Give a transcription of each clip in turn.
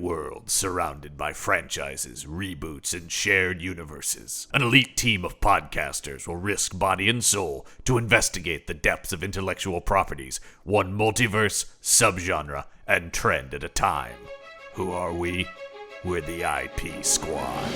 world surrounded by franchises, reboots, and shared universes. An elite team of podcasters will risk body and soul to investigate the depths of intellectual properties, one multiverse, subgenre, and trend at a time. Who are we? We're the IP Squad.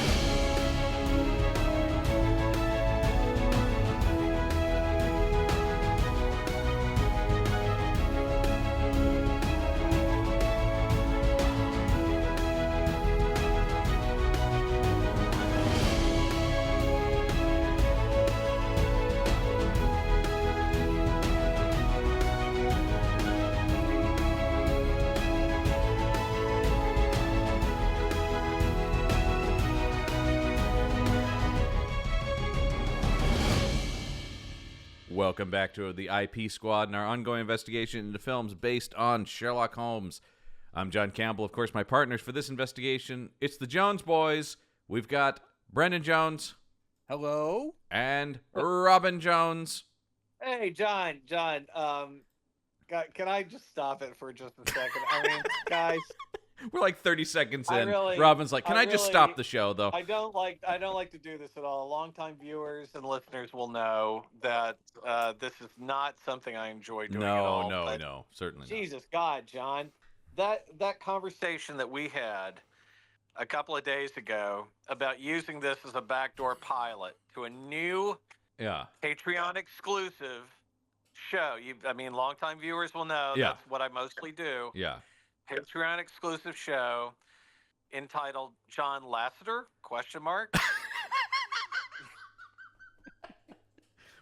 Welcome back to the IP Squad and our ongoing investigation into films based on Sherlock Holmes. I'm John Campbell. Of course, my partners for this investigation, it's the Jones Boys. We've got Brendan Jones. Hello. And Robin Jones. Hey, John. Can I just stop it for just a second? I mean, guys. We're like 30 seconds in. Robin's like, can I just stop the show, though? I don't like to do this at all. Longtime viewers and listeners will know that this is not something I enjoy doing at all. No, certainly Jesus God, John. That conversation that we had a couple of days ago about using this as a backdoor pilot to a new Patreon exclusive show. Longtime viewers will know that's what I mostly do. Yeah. Patreon exclusive show entitled John Lasseter? ?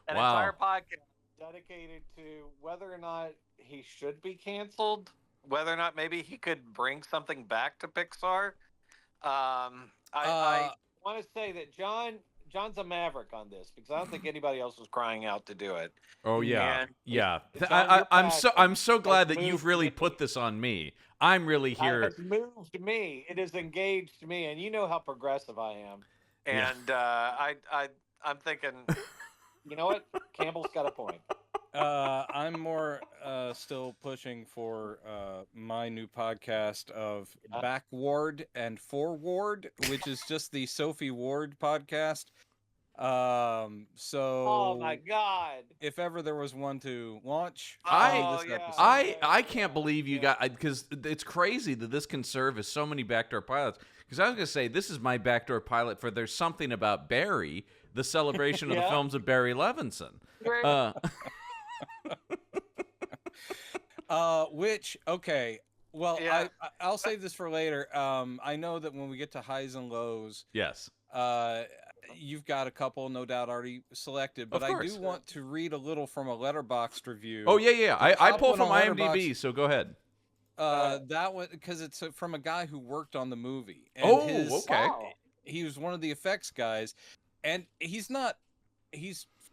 An entire podcast dedicated to whether or not he should be canceled, whether or not maybe he could bring something back to Pixar. I want to say that John's a maverick on this because I don't think anybody else was crying out to do it. Oh yeah, and yeah. John, I'm so glad that you've really put this on me. I'm really here. It has moved me. It has engaged me, and you know how progressive I am. And I'm thinking, you know what? Campbell's got a point. I'm more still pushing for my new podcast of Backward and Forward, which is just the Sophie Ward podcast. Oh my God! If ever there was one to launch, I can't believe you got, because it's crazy that this can serve as so many backdoor pilots. Because I was gonna say this is my backdoor pilot for There's Something About Barry, the celebration of the films of Barry Levinson. I'll save this for later. I know that when we get to highs and lows, yes, you've got a couple, no doubt, already selected, but I do want to read a little from a Letterboxd review. Oh yeah. I pull from IMDb, so go ahead. That one, because it's from a guy who worked on the movie. And okay. He was one of the effects guys, and he's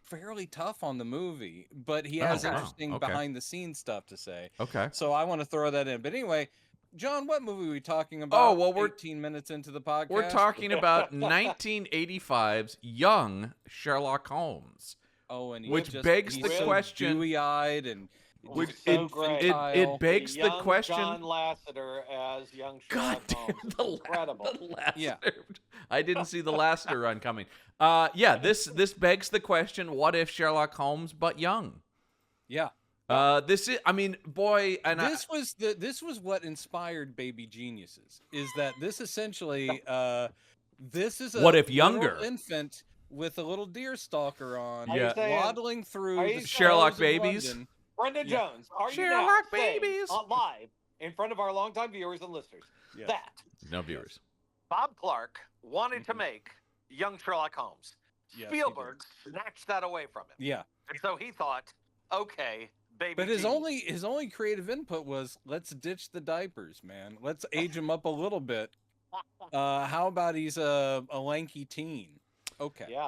fairly tough on the movie, but he has interesting behind the scenes stuff to say. Okay. So I want to throw that in. But anyway, John, what movie are we talking about? We're 18 minutes into the podcast. We're talking about 1985's young Sherlock Holmes. Oh, and which begs the question. Dewy-eyed and it begs the question. John Lasseter as young Sherlock Holmes. Incredible. Yeah. I didn't see the Lasseter run coming. This begs the question: what if Sherlock Holmes but young? Yeah. This was what inspired Baby Geniuses. Is that this essentially this is a what if younger infant with a little deer stalker on, waddling through the Sherlock babies. London. Brendan Jones, are Sherlock you now babies live in front of our longtime viewers and listeners that no viewers? Bob Clark wanted to make young Sherlock Holmes. Yes, Spielberg snatched that away from him. Yeah, and so he thought, okay. But his only creative input was, let's ditch the diapers, man. Let's age him up a little bit. How about he's a lanky teen? Okay. Yeah,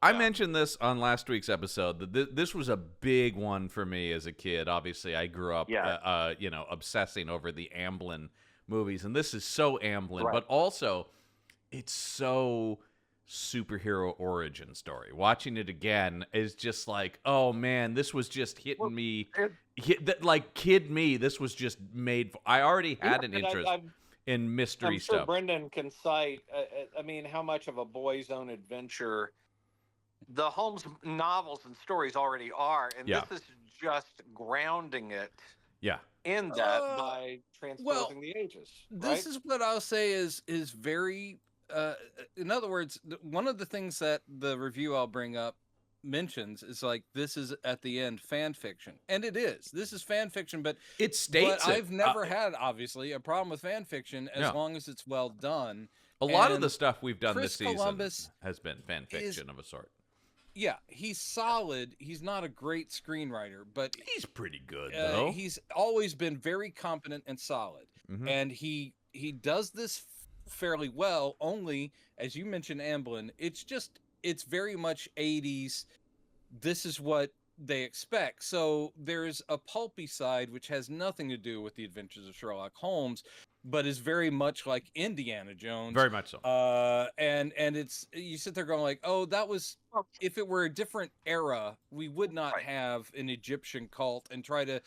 I mentioned this on last week's episode that this was a big one for me as a kid. Obviously, I grew up, obsessing over the Amblin movies, and this is so Amblin, but also it's so superhero origin story. Watching it again is just like, oh man, this was just hitting me. Kid me, this was just made. I already had an interest in mystery stuff. I'm sure Brendan can cite, how much of a boy's own adventure the Holmes novels and stories already are, and this is just grounding it in that by transposing the ages. This is what I'll say is very, in other words, one of the things that the review I'll bring up mentions is like, this is at the end fan fiction, and it is. This is fan fiction, but it states I've never had obviously a problem with fan fiction as long as it's well done. A lot of the stuff we've done this season has been fan fiction of a sort. Yeah, he's solid. He's not a great screenwriter, but he's pretty good though. He's always been very competent and solid, and he does this fairly well. Only, as you mentioned, Amblin, it's very much 80s. This is what they expect. So there's a pulpy side which has nothing to do with the adventures of Sherlock Holmes, but is very much like Indiana Jones. Very much so. And it's, you sit there going like, oh, that was, if it were a different era, we would not have an Egyptian cult and try to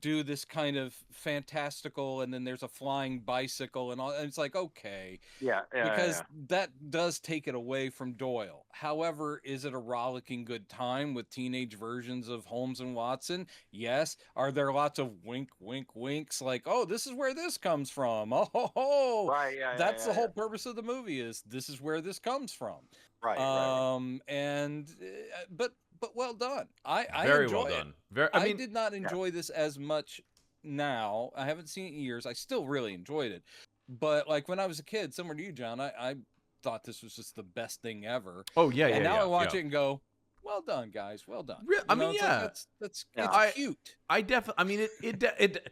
do this kind of fantastical, and then there's a flying bicycle and all, and it's like, okay. Because that does take it away from Doyle. However, is it a rollicking good time with teenage versions of Holmes and Watson? Yes. Are there lots of wink, wink, winks like, oh, this is where this comes from? Oh, that's the whole purpose of the movie, is this is where this comes from. And but well done. I very enjoy well done. It. I did not enjoy this as much now. I haven't seen it in years. I still really enjoyed it. But like when I was a kid, similar to you, John, I thought this was just the best thing ever. Oh yeah, and now I watch it and go, well done, guys. Well done. I mean, that's it's cute. I definitely. I mean, it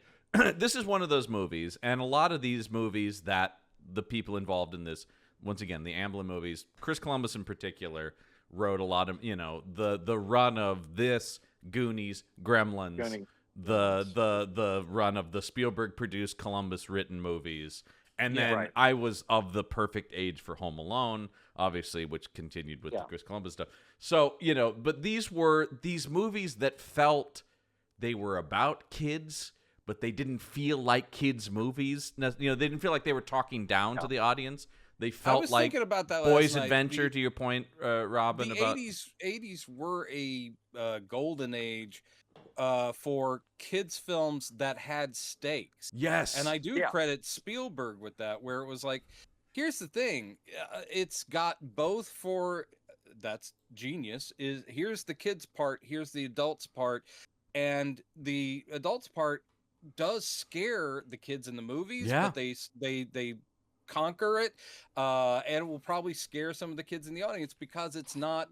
this is one of those movies, and a lot of these movies that the people involved in this, once again, the Amblin movies, Chris Columbus in particular, wrote a lot of, the run of this, Goonies, Gremlins, the run of the Spielberg produced Columbus written movies, and then I was of the perfect age for Home Alone, obviously, which continued with the Chris Columbus stuff. So but these were these movies that felt they were about kids, but they didn't feel like kids movies. They didn't feel like they were talking down to the audience. They felt like about that Boys Adventure, to your point, Robin. The about 80s were a golden age for kids films that had stakes. Yes. And I do credit Spielberg with that, where it was like, here's the thing. It's got both for, that's genius, is here's the kids part, here's the adults part. And the adults part does scare the kids in the movies, but they conquer it, and it will probably scare some of the kids in the audience, because it's not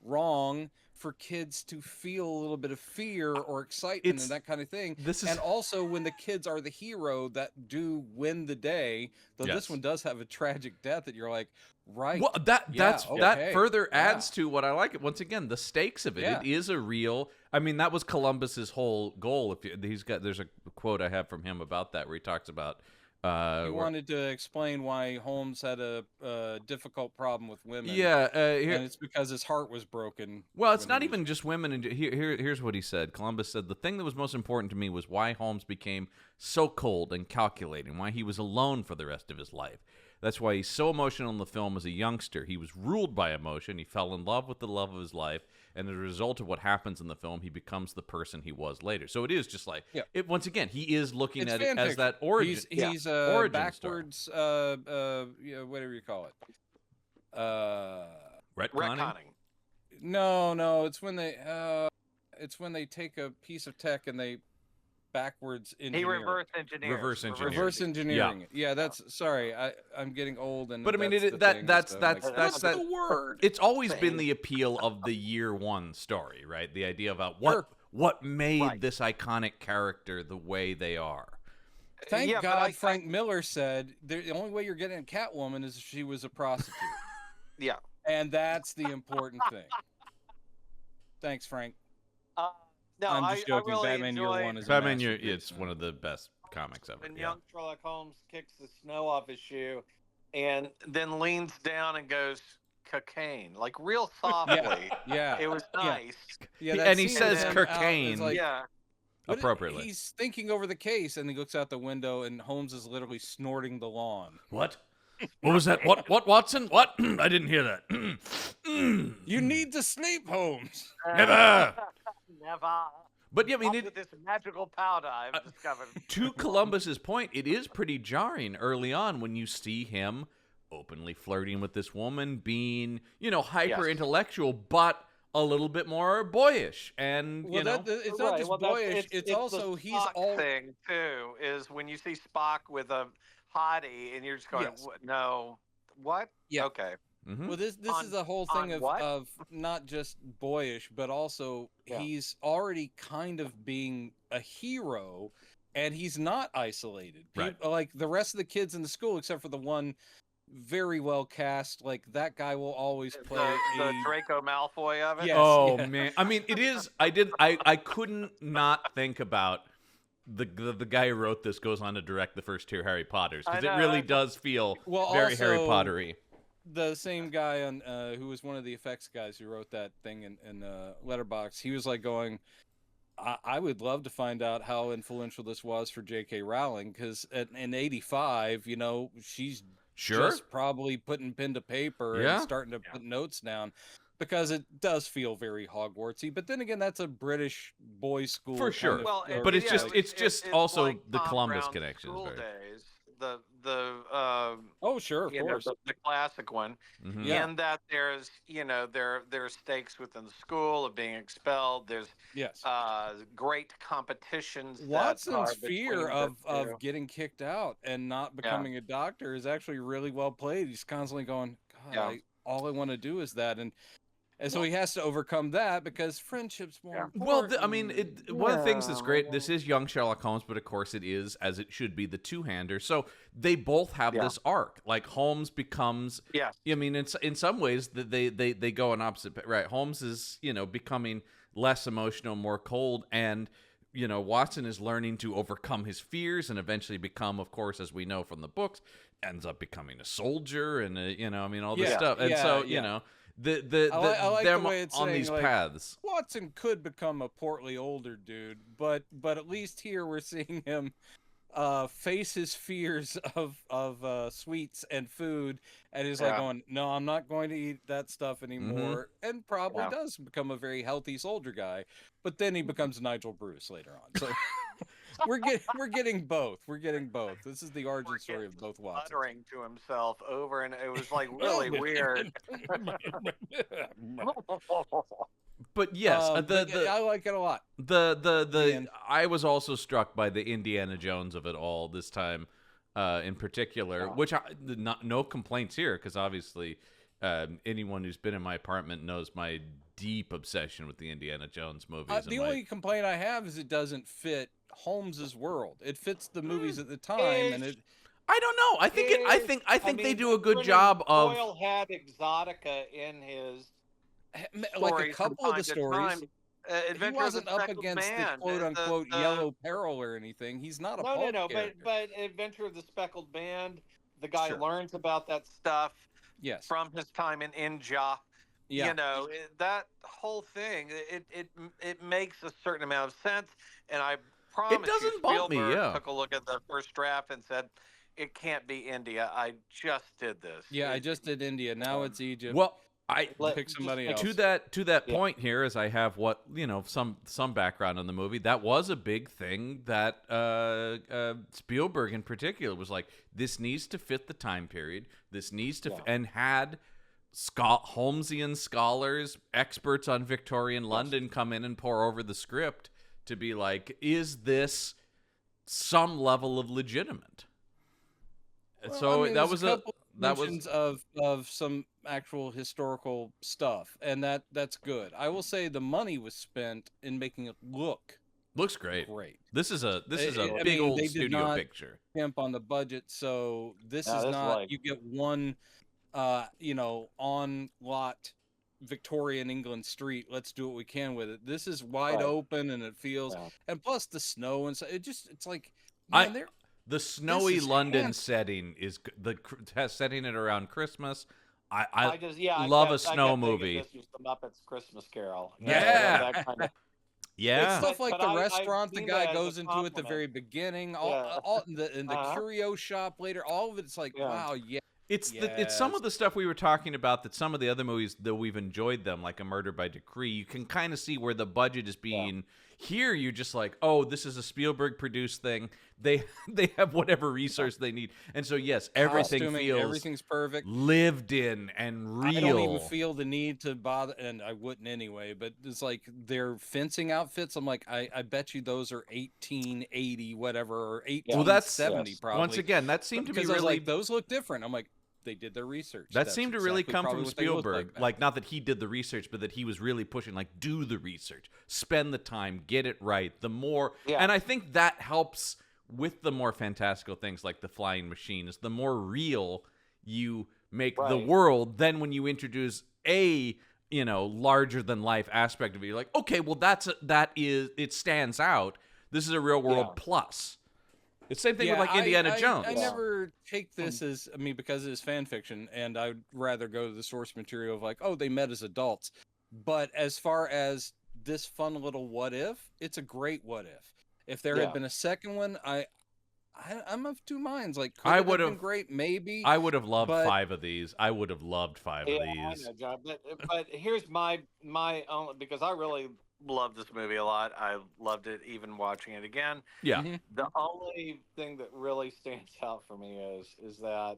wrong for kids to feel a little bit of fear or excitement and that kind of thing. And also when the kids are the hero that do win the day, though this one does have a tragic death that you're like, well, that further adds to what I like it. Once again, the stakes of it. It is a real. I mean, that was Columbus's whole goal. There's a quote I have from him about that where he talks about. He wanted to explain why Holmes had a difficult problem with women. And it's because his heart was broken. Well, it's not even just women. And here's what he said. Columbus said, the thing that was most important to me was why Holmes became so cold and calculating, why he was alone for the rest of his life. That's why he's so emotional in the film as a youngster. He was ruled by emotion. He fell in love with the love of his life. And as a result of what happens in the film, he becomes the person he was later. So it is just like, once again, he is looking at it as that origin. He's origin backwards, whatever you call it. Retconning? No, it's when they take a piece of tech and they backwards engineer. He reverse engineering. Yeah, that's, sorry, I'm getting old, and but I mean that's the word. It's always been the appeal of the year one story, right? The idea about what made this iconic character the way they are. Thank God Frank Miller said the only way you're getting a Catwoman is if she was a prostitute. And that's the important thing. Thanks, Frank. No, I'm just joking. Really Batman Year One is Batman Year. It's one of the best comics ever. When young Sherlock Holmes kicks the snow off his shoe, and then leans down and goes, cocaine, like real softly. It was nice. And he says cocaine. Like, appropriately. He's thinking over the case, and he looks out the window, and Holmes is literally snorting the lawn. What? What was that? What, Watson? What? I didn't hear that. You need to sleep, Holmes. Never. Never. But yeah, I mean, this magical powder I've discovered. To Columbus's point, it is pretty jarring early on when you see him openly flirting with this woman, being, hyper intellectual, but a little bit more boyish, and it's not just boyish. It's also the Spock thing too. Is when you see Spock with a hottie, and you're just going, no, what? Yeah. Okay. Mm-hmm. Well, this is the whole thing of not just boyish, but also he's already kind of being a hero, and he's not isolated. Like the rest of the kids in the school, except for the one very well cast, like that guy will always play the Draco Malfoy of it. Yes, man, I mean, it is. I couldn't not think about the guy who wrote this goes on to direct the first two Harry Potters, because it really does feel very Harry Pottery. The same guy on who was one of the effects guys who wrote that thing in Letterboxd, he was like going, I would love to find out how influential this was for J.K. Rowling, because in '85, she's just probably putting pen to paper and starting to put notes down, because it does feel very Hogwartsy. But then again, that's a British boys' school for sure. Well, but it's just also like the Columbus connection. Days. Sure, of course, the classic one, and that there's there's stakes within the school of being expelled. There's great competitions. Watson's fear of getting kicked out and not becoming a doctor is actually really well played. He's constantly going, God, all I want to do is that, and so he has to overcome that because friendship's more important. Well, one of the things that's great, this is young Sherlock Holmes, but of course it is, as it should be, the two-hander. So they both have this arc. Like Holmes becomes, I mean, in some ways they go in opposite. Right, Holmes is becoming less emotional, more cold, and Watson is learning to overcome his fears and eventually become, of course, as we know from the books, ends up becoming a soldier, and all this stuff. And so I like them the way it's on saying, these paths. Watson could become a portly older dude, but at least here we're seeing him face his fears of sweets and food, and he's like going, no, I'm not going to eat that stuff anymore, and probably does become a very healthy soldier guy, but then he becomes Nigel Bruce later on. So we're getting both. We're getting both. This is the origin story of both Watsons. Muttering to himself over, and it was like really weird. But yes, I like it a lot. I was also struck by the Indiana Jones of it all this time, in particular, which no complaints here, because obviously anyone who's been in my apartment knows my deep obsession with the Indiana Jones movies. The only complaint I have is it doesn't fit Holmes's world. It fits the movies at the time, and it. I don't know. I think they do a good job of. Doyle had exotica in his. Like a couple of the stories, he wasn't up against the quote-unquote yellow peril or anything. He's not a no. But Adventure of the Speckled Band, the guy learns about that stuff. Yes. From his time in India. Yeah. That whole thing. It makes a certain amount of sense, and I promise it doesn't Spielberg took a look at the first draft and said, "It can't be India. I just did this." Yeah, I just did India. Now it's Egypt. Well. Pick somebody else. To that point here, as I have some background on the movie, that was a big thing that Spielberg in particular was like, this needs to fit the time period. This needs to and had Holmesian scholars, experts on Victorian London come in and pour over the script to be like, is this some level of legitimate? Well, so that was of some actual historical stuff, and that's good. I will say the money was spent in making it looks great. This is a big old studio picture. Pimp on the budget, so this is not you get one on lot Victorian England street. Let's do what we can with it. This is wide open, and it feels and plus the snow and so it's like the snowy London setting is setting it around Christmas. I love a snow movie. This was the Muppets Christmas Carol. Yeah. Yeah. It's stuff like the restaurant the guy goes into at the very beginning, all in the curio shop later, all of it's like, wow, yeah. It's some of the stuff we were talking about that some of the other movies that we've enjoyed them, like A Murder by Decree, you can kind of see where the budget is being. Here, you're just like, oh, this is a Spielberg produced thing. They have whatever resource they need, and so yes, everything's perfect, lived in and real. I don't even feel the need to bother, and I wouldn't anyway. But it's like their fencing outfits. I'm like, I bet you those are 1880 whatever or 1870 probably. Once again, that seemed to be really like, those look different. I'm like, they did their research. That seemed to really come from Spielberg. Like, not that he did the research, but that he was really pushing, like, do the research, spend the time, get it right. The more, and I think that helps with the more fantastical things like the flying machines. The more real you make the world, then when you introduce a larger than life aspect of it, you're like, okay, well it stands out. This is a real world plus. It's the same thing with like Indiana Jones. I never take this as, because it is fan fiction, and I'd rather go to the source material of like, oh, they met as adults. But as far as this fun little what if, it's a great what if. If there had been a second one, I'm of two minds. Like, could it have been great? Maybe. I would have loved 5 of these. I would have loved 5 of these. I know, John, but here's my own, because I really love this movie a lot. I loved it even watching it again. Yeah. Mm-hmm. The only thing that really stands out for me is that,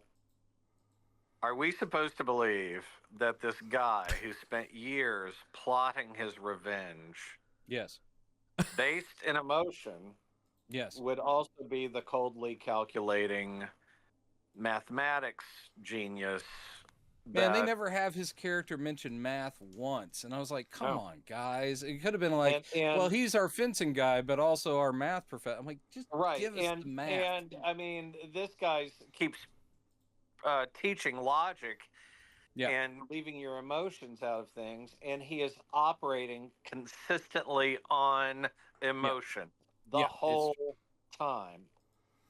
are we supposed to believe that this guy who spent years plotting his revenge, yes, based in emotion, yes, would also be the coldly calculating mathematics genius? Man, they never have his character mention math once. And I was like, come on, guys. It could have been like, well, he's our fencing guy, but also our math professor. I'm like, just give us the math. And this guy keeps teaching logic and leaving your emotions out of things. And he is operating consistently on emotion the whole time.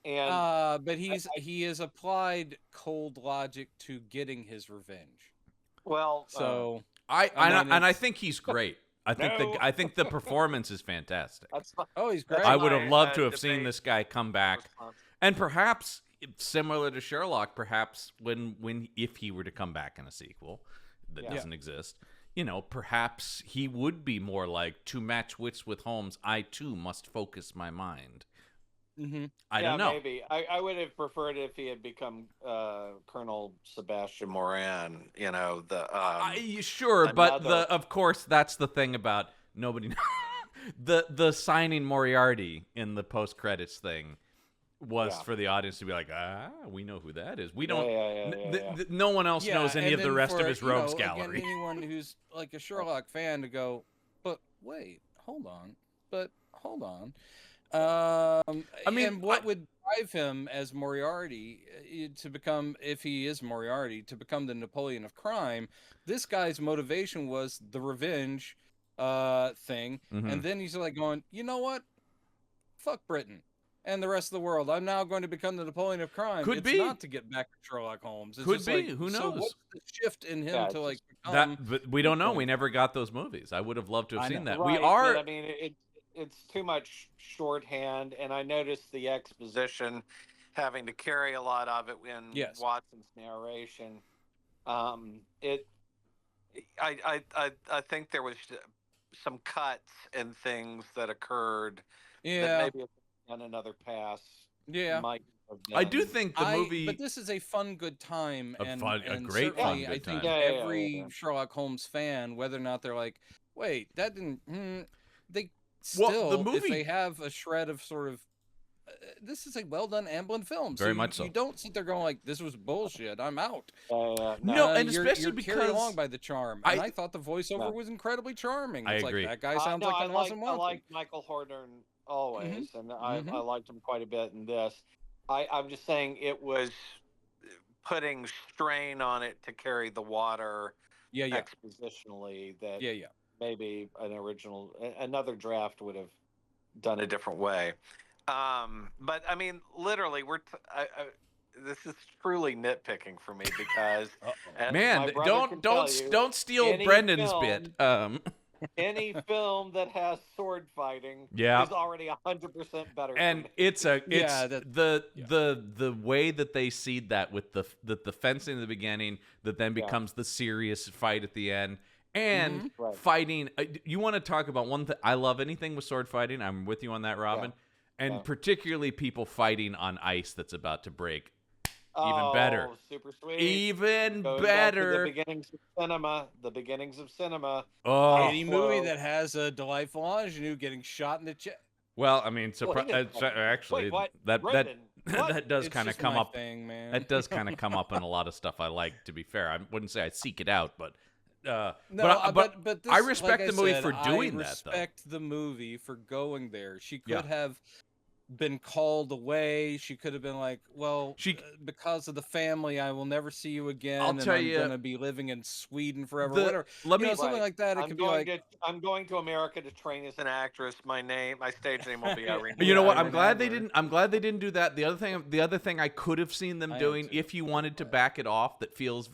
And but he has applied cold logic to getting his revenge. Well, so I think he's great. I think the performance is fantastic. He's great. I would have loved to have seen this guy come back, and perhaps similar to Sherlock, perhaps if he were to come back in a sequel that doesn't exist, perhaps he would be more like, to match wits with Holmes, I too must focus my mind. Mm-hmm. I don't know. Maybe I would have preferred if he had become Colonel Sebastian Moran. But of course that's the thing about nobody knows. the signing Moriarty in the post credits thing was for the audience to be like, we know who that is. We don't. No one else knows any of the rest of his rogues gallery. Again, anyone who's like a Sherlock fan to go, but wait, hold on. And what would drive him as Moriarty to become, if he is Moriarty, to become the Napoleon of crime? This guy's motivation was the revenge thing, and then he's like going, you know what? Fuck Britain and the rest of the world. I'm now going to become the Napoleon of crime. It's not to get back to Sherlock Holmes. It's Could be. Who knows? So what's the shift in him to like become that? But we don't know. We never got those movies. I would have loved to have seen that. Right, we are. But, it's too much shorthand, and I noticed the exposition having to carry a lot of it in Watson's narration. I think there was some cuts and things that occurred that maybe on another pass might have been. I do think the movie, but this is a fun, good time, a great fun, good I think time. Every Sherlock Holmes fan, whether or not they're like, wait, that didn't, they. Still, the movie, if they have a shred of sort of, this is a well-done Amblin film. Very much so. You don't sit there going like, this was bullshit, I'm out. No, and especially you're because carried along by the charm. And I thought the voiceover was incredibly charming. It's agree. Like, that guy sounds like an awesome one. I like Michael Horner always, and I liked him quite a bit in this. I'm just saying it was putting strain on it to carry the water expositionally that maybe another draft would have done a different way. But I mean, literally, this is truly nitpicking for me because man, don't steal Brendan's bit. any film that has sword fighting Yeah. is already 100% better. And for me. it's the way that they seed that with the fencing in the beginning that then becomes the serious fight at the end. And fighting, you want to talk about one thing? I love anything with sword fighting. I'm with you on that, Robin. Yeah. And particularly people fighting on ice that's about to break. Even better. Super sweet. Even Going better. Back to the beginnings of cinema. The beginnings of cinema. Oh. Any movie that has a delightful ingenue getting shot in the chest. Well, I mean, actually, Wait, what? that does kind of come up. Thing, man. That does kind of come up in a lot of stuff I like. To be fair, I wouldn't say I seek it out, but but this, I respect like the movie said, for doing that. I respect the movie for going there. She could have been called away. She could have been like, well, because of the family, I will never see you again. I'm going to be living in Sweden forever. Whatever. Something like that. It could be like, I'm going to America to train as an actress. My stage name will be Irene. You know what? I'm glad they didn't do that. The other thing I could have seen them doing, if you wanted to back it off, that feels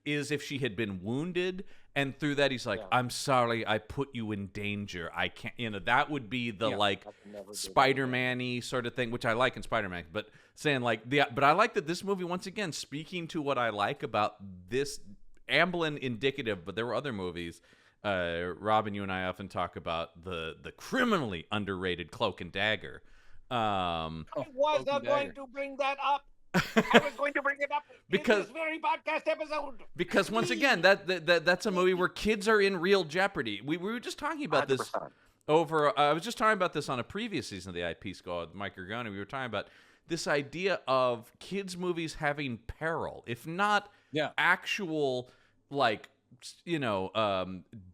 is if she had been wounded, and through that he's like, I'm sorry, I put you in danger. I can't, that would be the Spider-Man-y sort of thing, which I like in Spider-Man, but saying but I like that this movie, once again, speaking to what I like about this, Amblin indicative, but there were other movies. Robin, you and I often talk about the criminally underrated Cloak and Dagger. I was not going to bring that up. I was going to bring it up in this very podcast episode. Because once again, that's a movie where kids are in real jeopardy. We were just talking about 100%. This I was just talking about this on a previous season of the IP School with Mike Ergoni. We were talking about this idea of kids' movies having peril, if not actual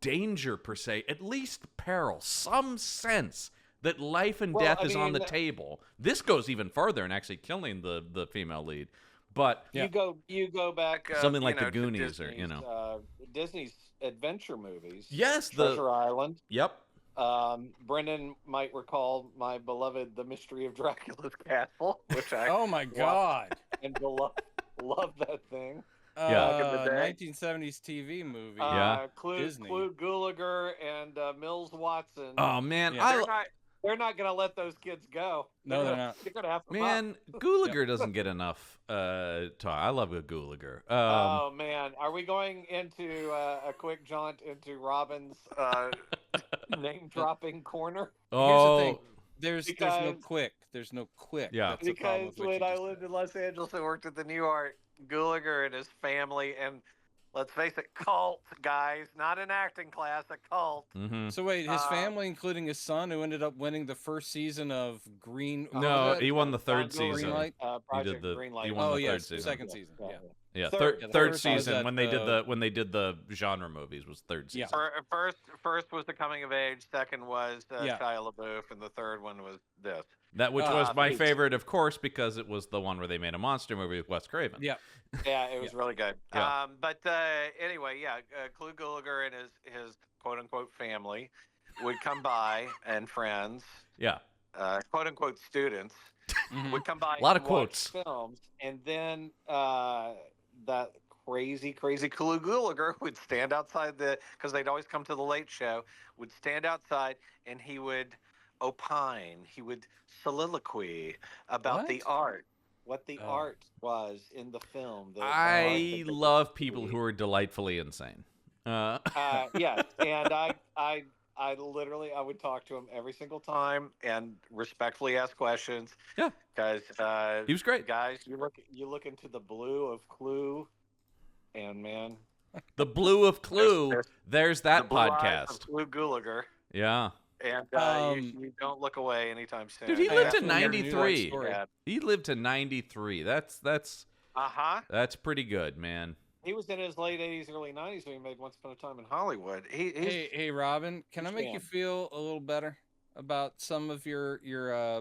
danger per se, at least peril, some sense that life and death is on the table. This goes even further in actually killing the female lead. But you go back something like the Goonies Disney's adventure movies. Yes, Treasure Island. Yep. Brendan might recall my beloved The Mystery of Dracula's Castle, which I oh my god, and love that thing. 1970s TV movie. Clue Gulager and Mills Watson. Oh man, they're not going to let those kids go. No, they're not. They're going to have to. Man, Gulager doesn't get enough talk. I love a Gulager. Oh man, are we going into a quick jaunt into Robin's name dropping corner? Oh, here's the thing. There's no quick. Yeah, because when I lived in Los Angeles and worked at the New Art, Gulager and his family and. Let's face it, cult, guys. Not an acting class, a cult. Mm-hmm. So wait, his family, including his son, who ended up winning the first season of Green... No, he won the third season. Greenlight? Project Greenlight. He won the third season. Second season. Yeah, third season when they did the genre movies was third season. Yeah. First was the coming of age. Second was Shia LaBeouf, and the third one was this. That which was my favorite, of course, because it was the one where they made a monster movie with Wes Craven. Yeah, yeah, it was really good. Yeah. But anyway, Clue Gulager and his quote unquote family would come by, and friends. Yeah. Quote unquote students would come by. A lot of quotes. Films, and then that crazy Clue Gulager would stand outside because they'd always come to the late show. Would stand outside, and he would opine. He would soliloquy about the art. What the art was in the film. I love people who are delightfully insane. Yes, and I literally would talk to him every single time and respectfully ask questions. Yeah, because he was great. Guys, you look into the blue of Clue, and man, the blue of Clue. There's that the podcast. Blue Clue Gulager. Yeah. And you don't look away anytime soon. Dude, he lived to 93. He lived to 93. That's That's pretty good, man. He was in his late 80s, early 90s when he made Once Upon a Time in Hollywood. Hey, Robin, can I make you feel a little better about some of your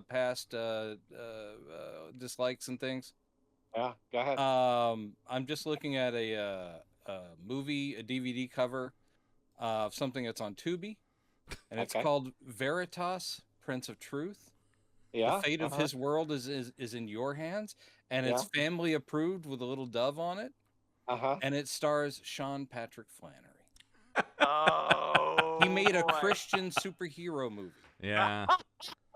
past dislikes and things? Yeah, go ahead. I'm just looking at a DVD cover of something that's on Tubi. And it's called Veritas, Prince of Truth. Yeah. The fate of his world is in your hands. And it's family approved with a little dove on it. And it stars Sean Patrick Flannery. Oh. He made a Christian superhero movie. Yeah.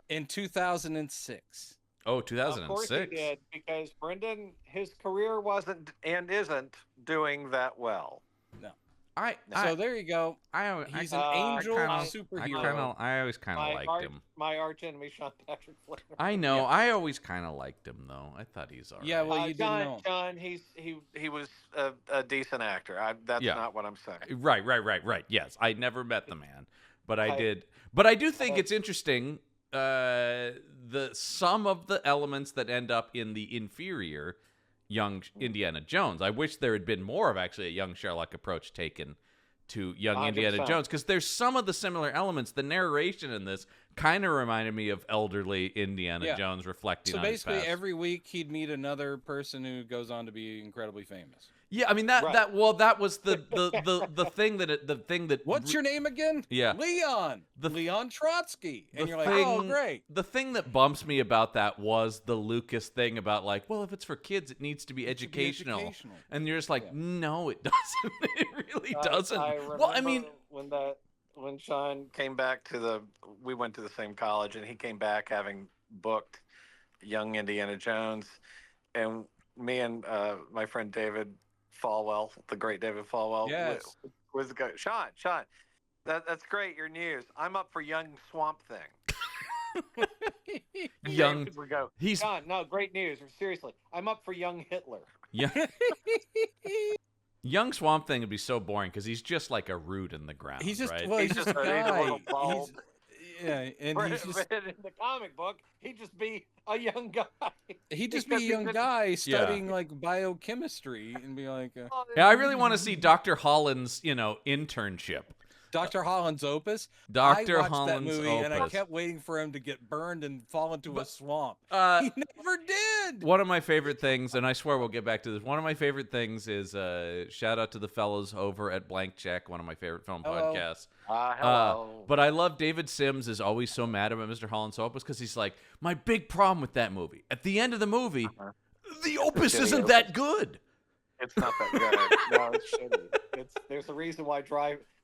In 2006. Oh, 2006. Of course he did, because Brendan, his career wasn't and isn't doing that well. No. So there you go. He's an angel superhero. I always kind of liked him. My arch enemy, Sean Patrick Flair. I know. Yeah. I always kind of liked him, though. I thought he's all right. Yeah, well, you didn't know. John, he was a decent actor. That's not what I'm saying. Right. Yes, I never met the man, but I did. But I do think it's interesting. Some of the elements that end up in the inferior young Indiana Jones. I wish there had been more of actually a young Sherlock approach taken to young 100%. Indiana Jones, because there's some of the similar elements. The narration in this kind of reminded me of elderly Indiana Jones reflecting on his past. So basically every week he'd meet another person who goes on to be incredibly famous. Yeah, I mean that was the thing that what's your name again? Yeah, Leon Trotsky, and you're like, oh great. The thing that bumps me about that was the Lucas thing about like, well, if it's for kids, it needs to be educational, and you're just like, no, it doesn't. It really doesn't. Well, I mean, when Sean came back we went to the same college, and he came back having booked young Indiana Jones, and me and my friend David Falwell, the great David Falwell, was the guy. Sean, that's great. Your news. I'm up for young Swamp Thing. Young. Sean, no, great news. Seriously, I'm up for young Hitler. Yeah. Young Swamp Thing would be so boring because he's just like a root in the ground. He's just right? Well, he's just a guy. And in the comic book, he'd just be a young guy. He'd just be a young guy studying like biochemistry and be like, yeah, I really want to see Dr. Holland's, internship. Dr. Holland's Opus. Dr. I watched Holland's that movie Opus. and I kept waiting for him to get burned and fall into a swamp. He never did. One of my favorite things, and I swear we'll get back to this. One of my favorite things is shout out to the fellows over at Blank Check, one of my favorite film podcasts. Hello. But I love David Sims is always so mad about Mr. Holland's Opus because he's like, my big problem with that movie. At the end of the movie, the Opus isn't that good. It's not that good. No, it's shitty. There's a reason why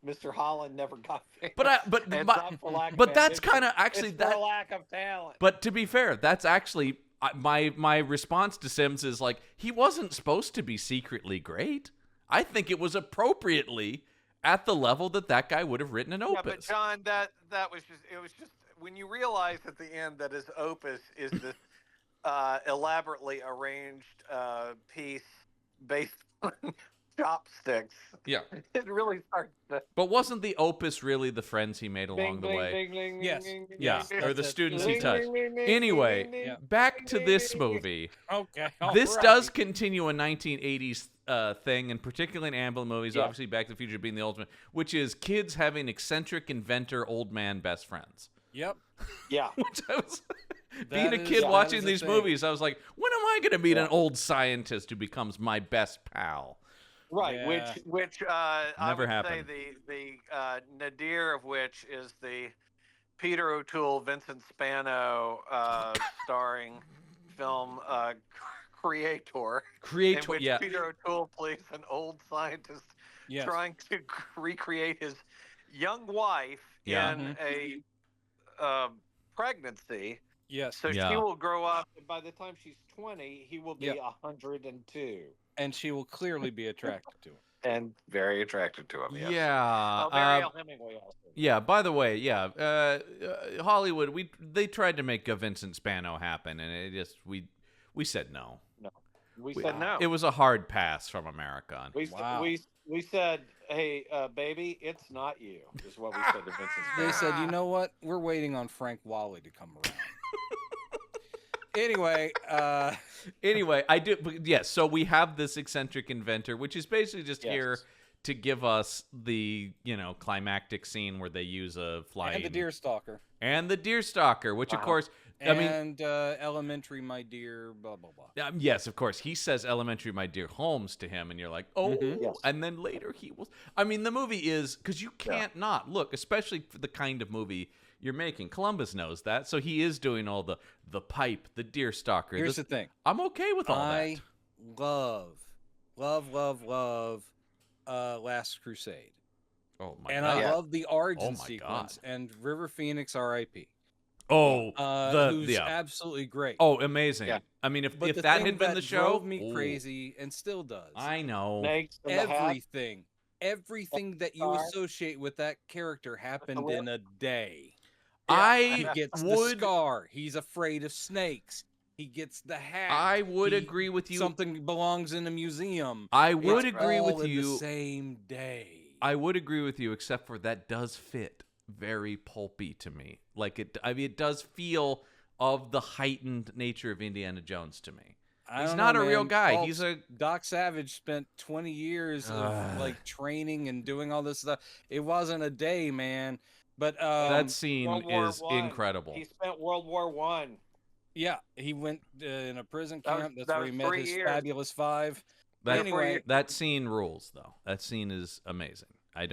Mr. Holland never got famous. But that's kind of actually it's for lack of talent. But to be fair, that's actually my response to Sims is like, he wasn't supposed to be secretly great. I think it was appropriately at the level that guy would have written an opus. Yeah, but John, that was just when you realize at the end that his opus is this elaborately arranged piece based on chopsticks. Yeah. It really starts to... But wasn't the opus really the friends he made along the way? Yes. Or the students he touched. Anyway, back to this movie. Okay. This does continue a 1980s thing, and particularly in Amblin movies, obviously Back to the Future being the ultimate, which is kids having eccentric inventor old man best friends. Yep. Yeah. Which I was... Being a kid watching these movies, I was like, when am I going to meet an old scientist who becomes my best pal? Right, which I would happened. say the nadir of which is the Peter O'Toole, Vincent Spano starring film Creator. In which Peter O'Toole plays an old scientist trying to recreate his young wife in a pregnancy. Yes. So she will grow up, and by the time she's 20, he will be 102. And she will clearly be attracted to him. And very attracted to him, yes. Yeah. Mariel Hemingway also. Yeah, by the way, Hollywood, they tried to make a Vincent Spano happen, and it just, we said no. No. We said no. It was a hard pass from America. We said, hey, baby, it's not you, is what we said to Vincent Spano. They said, you know what? We're waiting on Frank Wally to come around. Anyway, I do. Yes, so we have this eccentric inventor, which is basically just here to give us the climactic scene where they use a flying and the deer stalker, which of course, elementary, my dear, blah blah blah. Yes, of course, he says elementary, my dear Holmes to him, and you're like, oh, and then later he will. I mean, the movie is because you can't not look, especially for the kind of movie you're making. Columbus knows that, so he is doing all the pipe, the deer stalker. Here's the thing. I'm okay with all that. I love Last Crusade. Oh my and god! I love the origin my sequence. God. And River Phoenix, R.I.P. Oh, who's absolutely great. Oh, amazing! Yeah. I mean, if But the that thing had been that the show, drove me crazy and still does. I know. Everything that you associate with that character happened in a day. He gets the scar. He's afraid of snakes. He gets the hat. I would agree with you. Something belongs in a museum. I would agree with you. The same day. I would agree with you, except for that does fit very pulpy to me. Like it does feel of the heightened nature of Indiana Jones to me. He's not a real guy. Well, he's a Doc Savage spent 20 years of like training and doing all this stuff. It wasn't a day, man. But that scene is incredible. He spent World War One. Yeah, he went in a prison camp. That's where he met his fabulous five. Anyway, that scene rules, though. That scene is amazing. It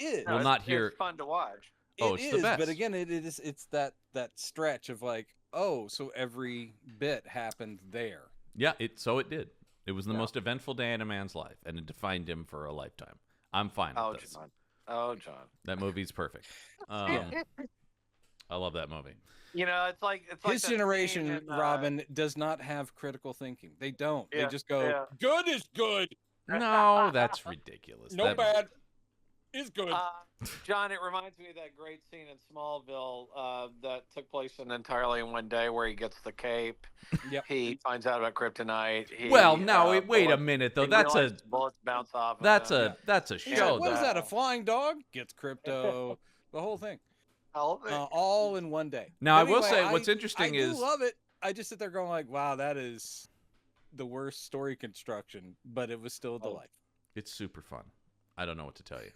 is. Will not hear. It's fun to watch. It's the best. But again, it's that stretch of like, oh, so every bit happened there. Yeah, it did. It was the most eventful day in a man's life, and it defined him for a lifetime. I'm fine with this. John. That movie's perfect. I love that movie. You know, it's like his generation, Robin, does not have critical thinking. They don't. They just go, good is good. No, that's ridiculous. No bad is good. John, it reminds me of that great scene in Smallville that took place entirely in one day, where he gets the cape. Yep. He finds out about kryptonite. Wait a minute though. That's bullets bounce off. That's a show. What is that? A flying dog gets crypto. The whole thing. All in one day. Now, anyway, I will say what's interesting is I love it. I just sit there going like, wow, that is the worst story construction, but it was still a delight. It's super fun. I don't know what to tell you.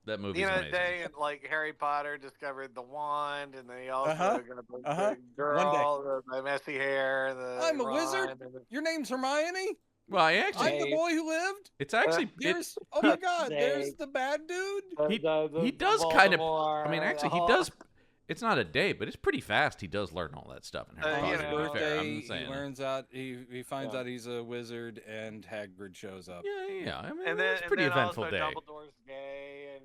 That movie's amazing. The day like Harry Potter discovered the wand, and they also gonna put the girl, the messy hair. I'm a wizard. Your name's Hermione. Well, I'm the boy who lived. It's actually. Oh my God! There's the bad dude. He does kind of. I mean, actually, he does. It's not a day, but it's pretty fast. He does learn all that stuff in Harry Potter. To be fair, I'm saying. He learns out. He finds out he's a wizard, and Hagrid shows up. Yeah. I mean, it's a pretty eventful day. Dumbledore's gay, and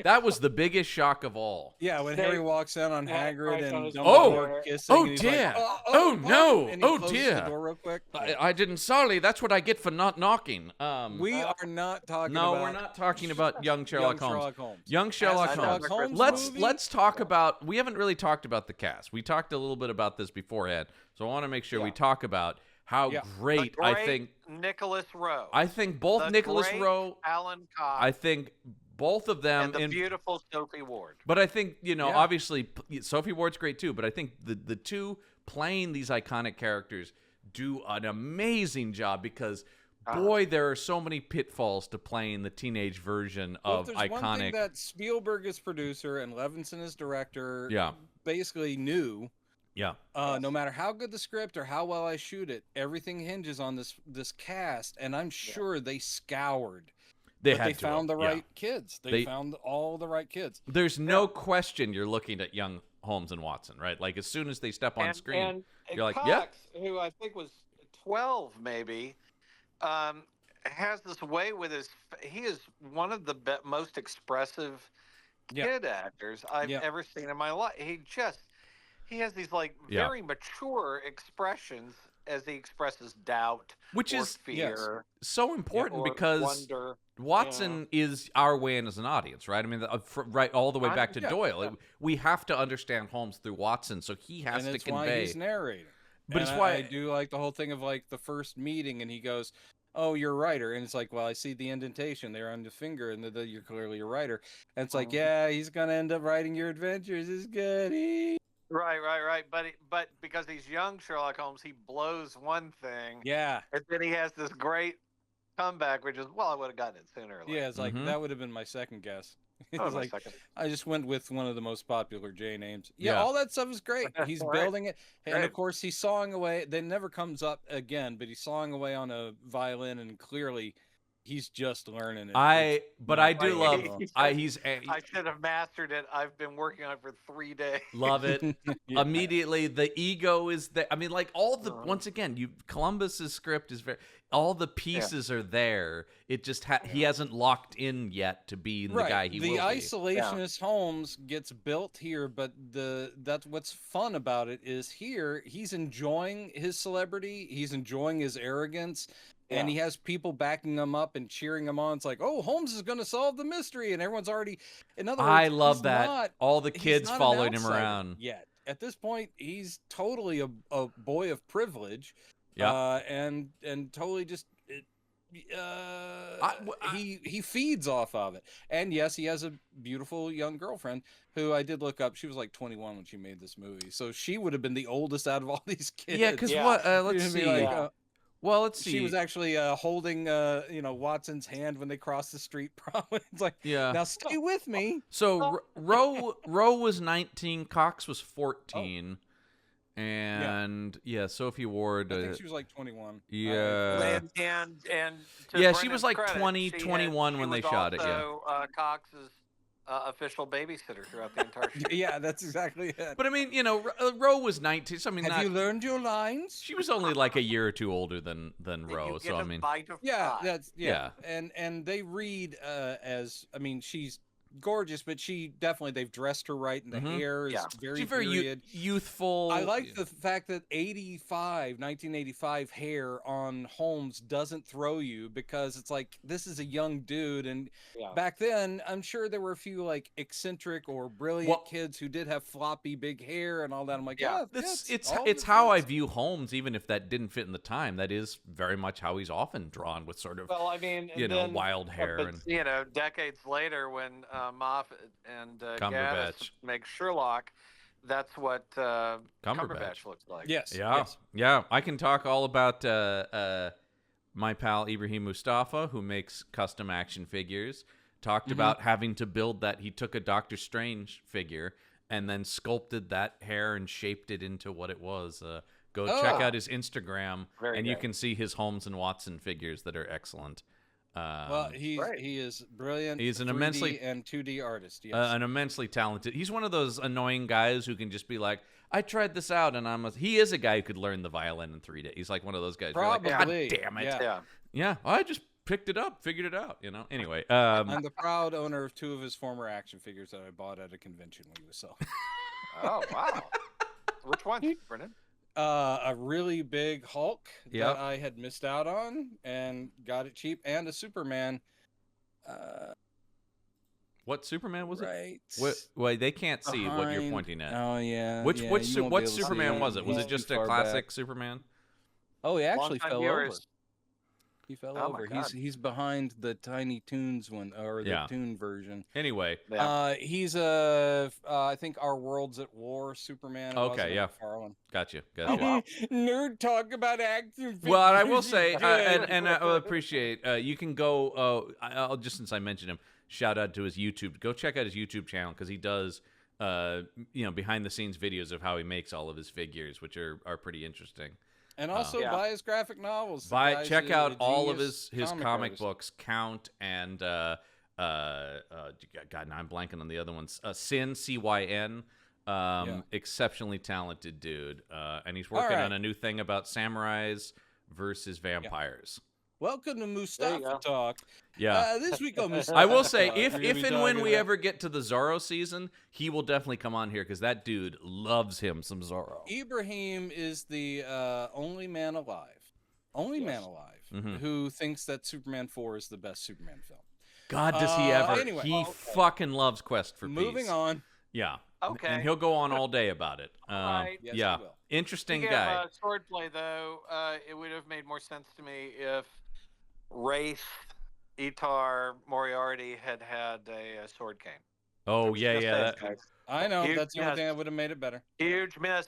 that was the biggest shock of all. Yeah, when Harry walks in on Hagrid and Dumbledore kissing. Oh dear! Like, oh no! And he closes dear! The door real quick. I didn't. Sorry, that's what I get for not knocking. We are not talking. No, about we're not talking about young Sherlock Holmes. Young Sherlock Holmes. Let's talk about. We haven't really talked about the cast. We talked a little bit about this beforehand, so I want to make sure we talk about how great I think Nicholas Rowe. I think both Nicholas Rowe, Alan Cobb. I think both of them, and the beautiful Sophie Ward. But I think obviously Sophie Ward's great too. But I think the two playing these iconic characters do an amazing job because. Boy, there are so many pitfalls to playing the teenage version of iconic. One thing that Spielberg is producer and Levinson is director. Basically knew. Yeah. No matter how good the script or how well I shoot it, everything hinges on this cast, and I'm sure they scoured. They found the right kids. They found all the right kids. There's no question you're looking at young Holmes and Watson, right? Like as soon as they step on screen, and you're like, Cox, yep. Who I think was 12, maybe. Has this way with he is one of the most expressive kid actors I've ever seen in my life. He has these like very mature expressions as he expresses doubt, which is fear, so important because wonder. Watson is our way in as an audience, right? I mean, right all the way back to Doyle. We have to understand Holmes through Watson, so he has to convey. Why he's narrating. But it's why I do like the whole thing of like the first meeting, and he goes, "Oh, you're a writer," and it's like, "Well, I see the indentation there on the finger, and you're clearly a writer." And it's like, "Yeah, he's gonna end up writing your adventures. It's good." Right. But because he's young Sherlock Holmes, he blows one thing. Yeah. And then he has this great comeback, which is, I would have gotten it sooner or later. Yeah, it's like that would have been my second guess. It's like I just went with one of the most popular J names. Yeah, all that stuff is great. He's building it, and of course he's sawing away. That never comes up again, but he's sawing away on a violin, and clearly he's just learning it. I do love. I should have mastered it. I've been working on it for 3 days. Love it. Yeah. Immediately, the ego is there. I mean, like all the once again, Columbus's script is all the pieces are there. It just he hasn't locked in yet to be the guy he will be. The isolationist Holmes gets built here, but that's what's fun about it is here he's enjoying his celebrity, he's enjoying his arrogance. And he has people backing him up and cheering him on. It's like, oh, Holmes is going to solve the mystery, and everyone's already. In other words, I love that. All the kids following him around. Yet at this point, he's totally a boy of privilege. And totally just he feeds off of it. And yes, he has a beautiful young girlfriend who I did look up. She was like 21 when she made this movie, so she would have been the oldest out of all these kids. Yeah, because what? Let's see. Well, let's see. She was actually holding, Watson's hand when they crossed the street. Probably, it's like, now stay with me. So Roe was 19, Cox was 14, and Sophie Ward. I think she was like 21. Yeah, and she was like 20, 21 when they shot it. Yeah, Cox's official babysitter throughout the entire show. Yeah, that's exactly it. But I mean, Roe was 19. So I mean, have you learned your lines? She was only like a year or two older than Roe. So I mean, and they read as she's gorgeous, but they've dressed her right, and the hair is very youthful. I like the fact that 1985 hair on Holmes doesn't throw you, because it's like, this is a young dude, and back then I'm sure there were a few like eccentric or brilliant kids who did have floppy big hair and all that. I'm like, it's how I view Holmes, even if that didn't fit in the time. That is very much how he's often drawn, with sort of wild hair. And decades later when Moffat and Gaddis make Sherlock, that's what Cumberbatch looks like. Yes. Yeah. I can talk all about my pal Ibrahim Mustafa, who makes custom action figures. Talked about having to build that. He took a Doctor Strange figure and then sculpted that hair and shaped it into what it was. Go check out his Instagram, you can see his Holmes and Watson figures that are excellent. He is brilliant. He's an 3D immensely and 2D artist. Yes. An immensely talented. He's one of those annoying guys who can just be like, I tried this out, and he is a guy who could learn the violin in 3 days. He's like one of those guys. Probably. Like, God damn it. Yeah. I just picked it up, figured it out. Anyway. I'm the proud owner of 2 of his former action figures that I bought at a convention when he was selling. Oh wow! Which one, Brennan? A really big Hulk that I had missed out on and got it cheap, and a Superman. What Superman was it? Well, they can't see what you're pointing at. Oh yeah. What Superman was it? Was it just a classic Superman? Oh, he actually fell over. He fell over. God. He's behind the Tiny Toons one, or the Toon version. Anyway, he's I think Our World's at War Superman. Okay, Gotcha. Nerd talk about action. Well, I will say, and I will appreciate. You can go. I'll just, since I mentioned him, shout out to his YouTube. Go check out his YouTube channel, because he does, behind the scenes videos of how he makes all of his figures, which are pretty interesting. And also buy his graphic novels. Check out all of his comic books, Count, and God, now I'm blanking on the other ones. Sin, CYN. Exceptionally talented dude, and he's working on a new thing about samurais versus vampires. Welcome to Mustafa Talk. Yeah. This week on Mustafa I will say, Talk, if and when we ever get to the Zorro season, he will definitely come on here, because that dude loves him some Zorro. Ibrahim is the only man alive who thinks that Superman 4 is the best Superman film. God, does he ever. Anyway, he fucking loves Quest for Peace. Moving on. Yeah. Okay. And he'll go on all day about it. Right. Yes, he will. Interesting guy. Swordplay, though, it would have made more sense to me if Wraith, Itar, Moriarty had a sword cane. Oh, yeah. I know. That's the only thing that would have made it better. Huge miss.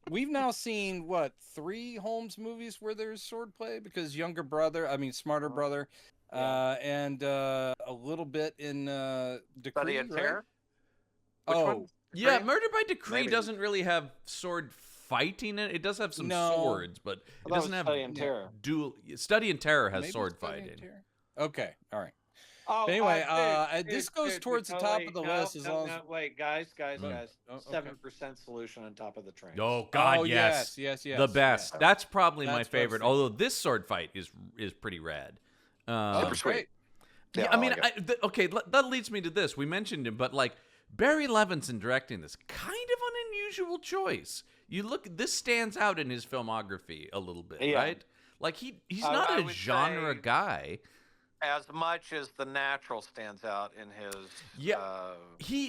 We've now seen, 3 Holmes movies where there's swordplay? Because Smarter Brother, and a little bit in Decree, right? Murder by Decree doesn't really have sword fighting in it. It does have some swords, but it doesn't have Study in Terror. Study in Terror has Maybe sword Study in fighting. Terror? Okay, all right. Oh, Anyway, this goes towards the top of the list as long as. Wait, guys. Okay. 7% solution on top of the train. Oh God, Oh, yes, yes. the best. Yes. That's probably That's my what I was favorite. thinking. Although this sword fight is pretty rad. Super sweet. Great. Yeah, I mean, like it. okay, that leads me to this. We mentioned him, but like Barry Levinson directing this, kind of an unusual choice. You look, this stands out in his filmography a little bit, right? Like he's not a genre guy. As much as The Natural stands out in his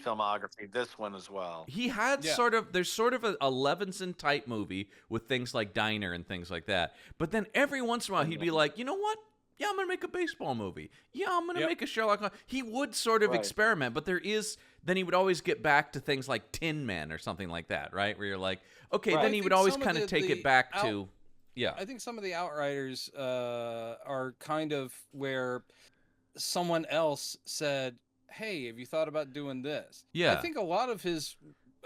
filmography, this one as well. He had there's sort of a Levinson type movie with things like Diner and things like that. But then every once in a while he'd be like, you know what? Yeah, I'm going to make a baseball movie. Yeah, I'm going to make a Sherlock Holmes. He would sort of experiment, but then he would always get back to things like Tin Men or something like that, right? Where you're like, okay, then he would always kind of take it back to... Yeah, I think some of the Outriders are kind of where someone else said, hey, have you thought about doing this? Yeah. I think a lot of his,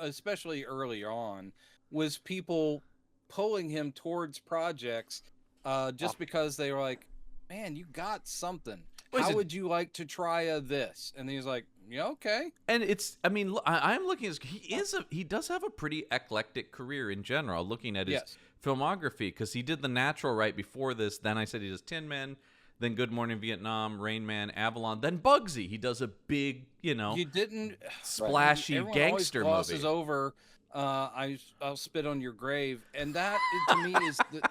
especially early on, was people pulling him towards projects just because they were like, man, you got something. How would you like to try this? And he's like, yeah, okay. And it's, I mean, I'm looking at he does have a pretty eclectic career in general, looking at his filmography, because he did The Natural right before this. Then I said he does Tin Men, then Good Morning Vietnam, Rain Man, Avalon, then Bugsy. He does a big, splashy gangster movie. Glosses over, I'll spit on your grave, and that to me is the...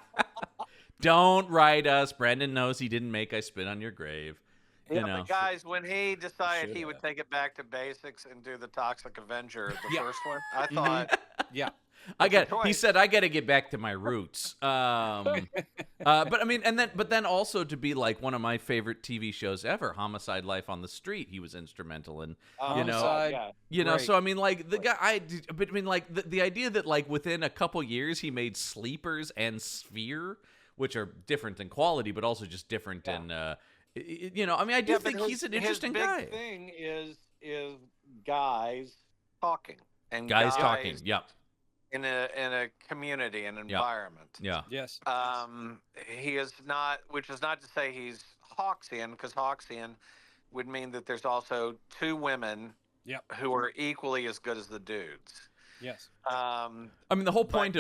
Don't write us. Brendan knows he didn't make I Spit on Your Grave. But guys, when he decided he would take it back to basics and do the Toxic Avenger, the first one, I thought, he said, I got to get back to my roots. But I mean, but then also to be like one of my favorite TV shows ever, Homicide: Life on the Street, he was instrumental in, so I mean, like the guy, but I mean, like the idea that like within a couple years he made Sleepers and Sphere, which are different in quality, but also just different in, I mean, I do think he's an interesting guy. His big thing is guys talking. And guys talking, in a community, an environment. Yeah. Yes. He is not, which is not to say he's Hawksian, because Hawksian would mean that there's also two women who are equally as good as the dudes. Yes. I mean, the whole point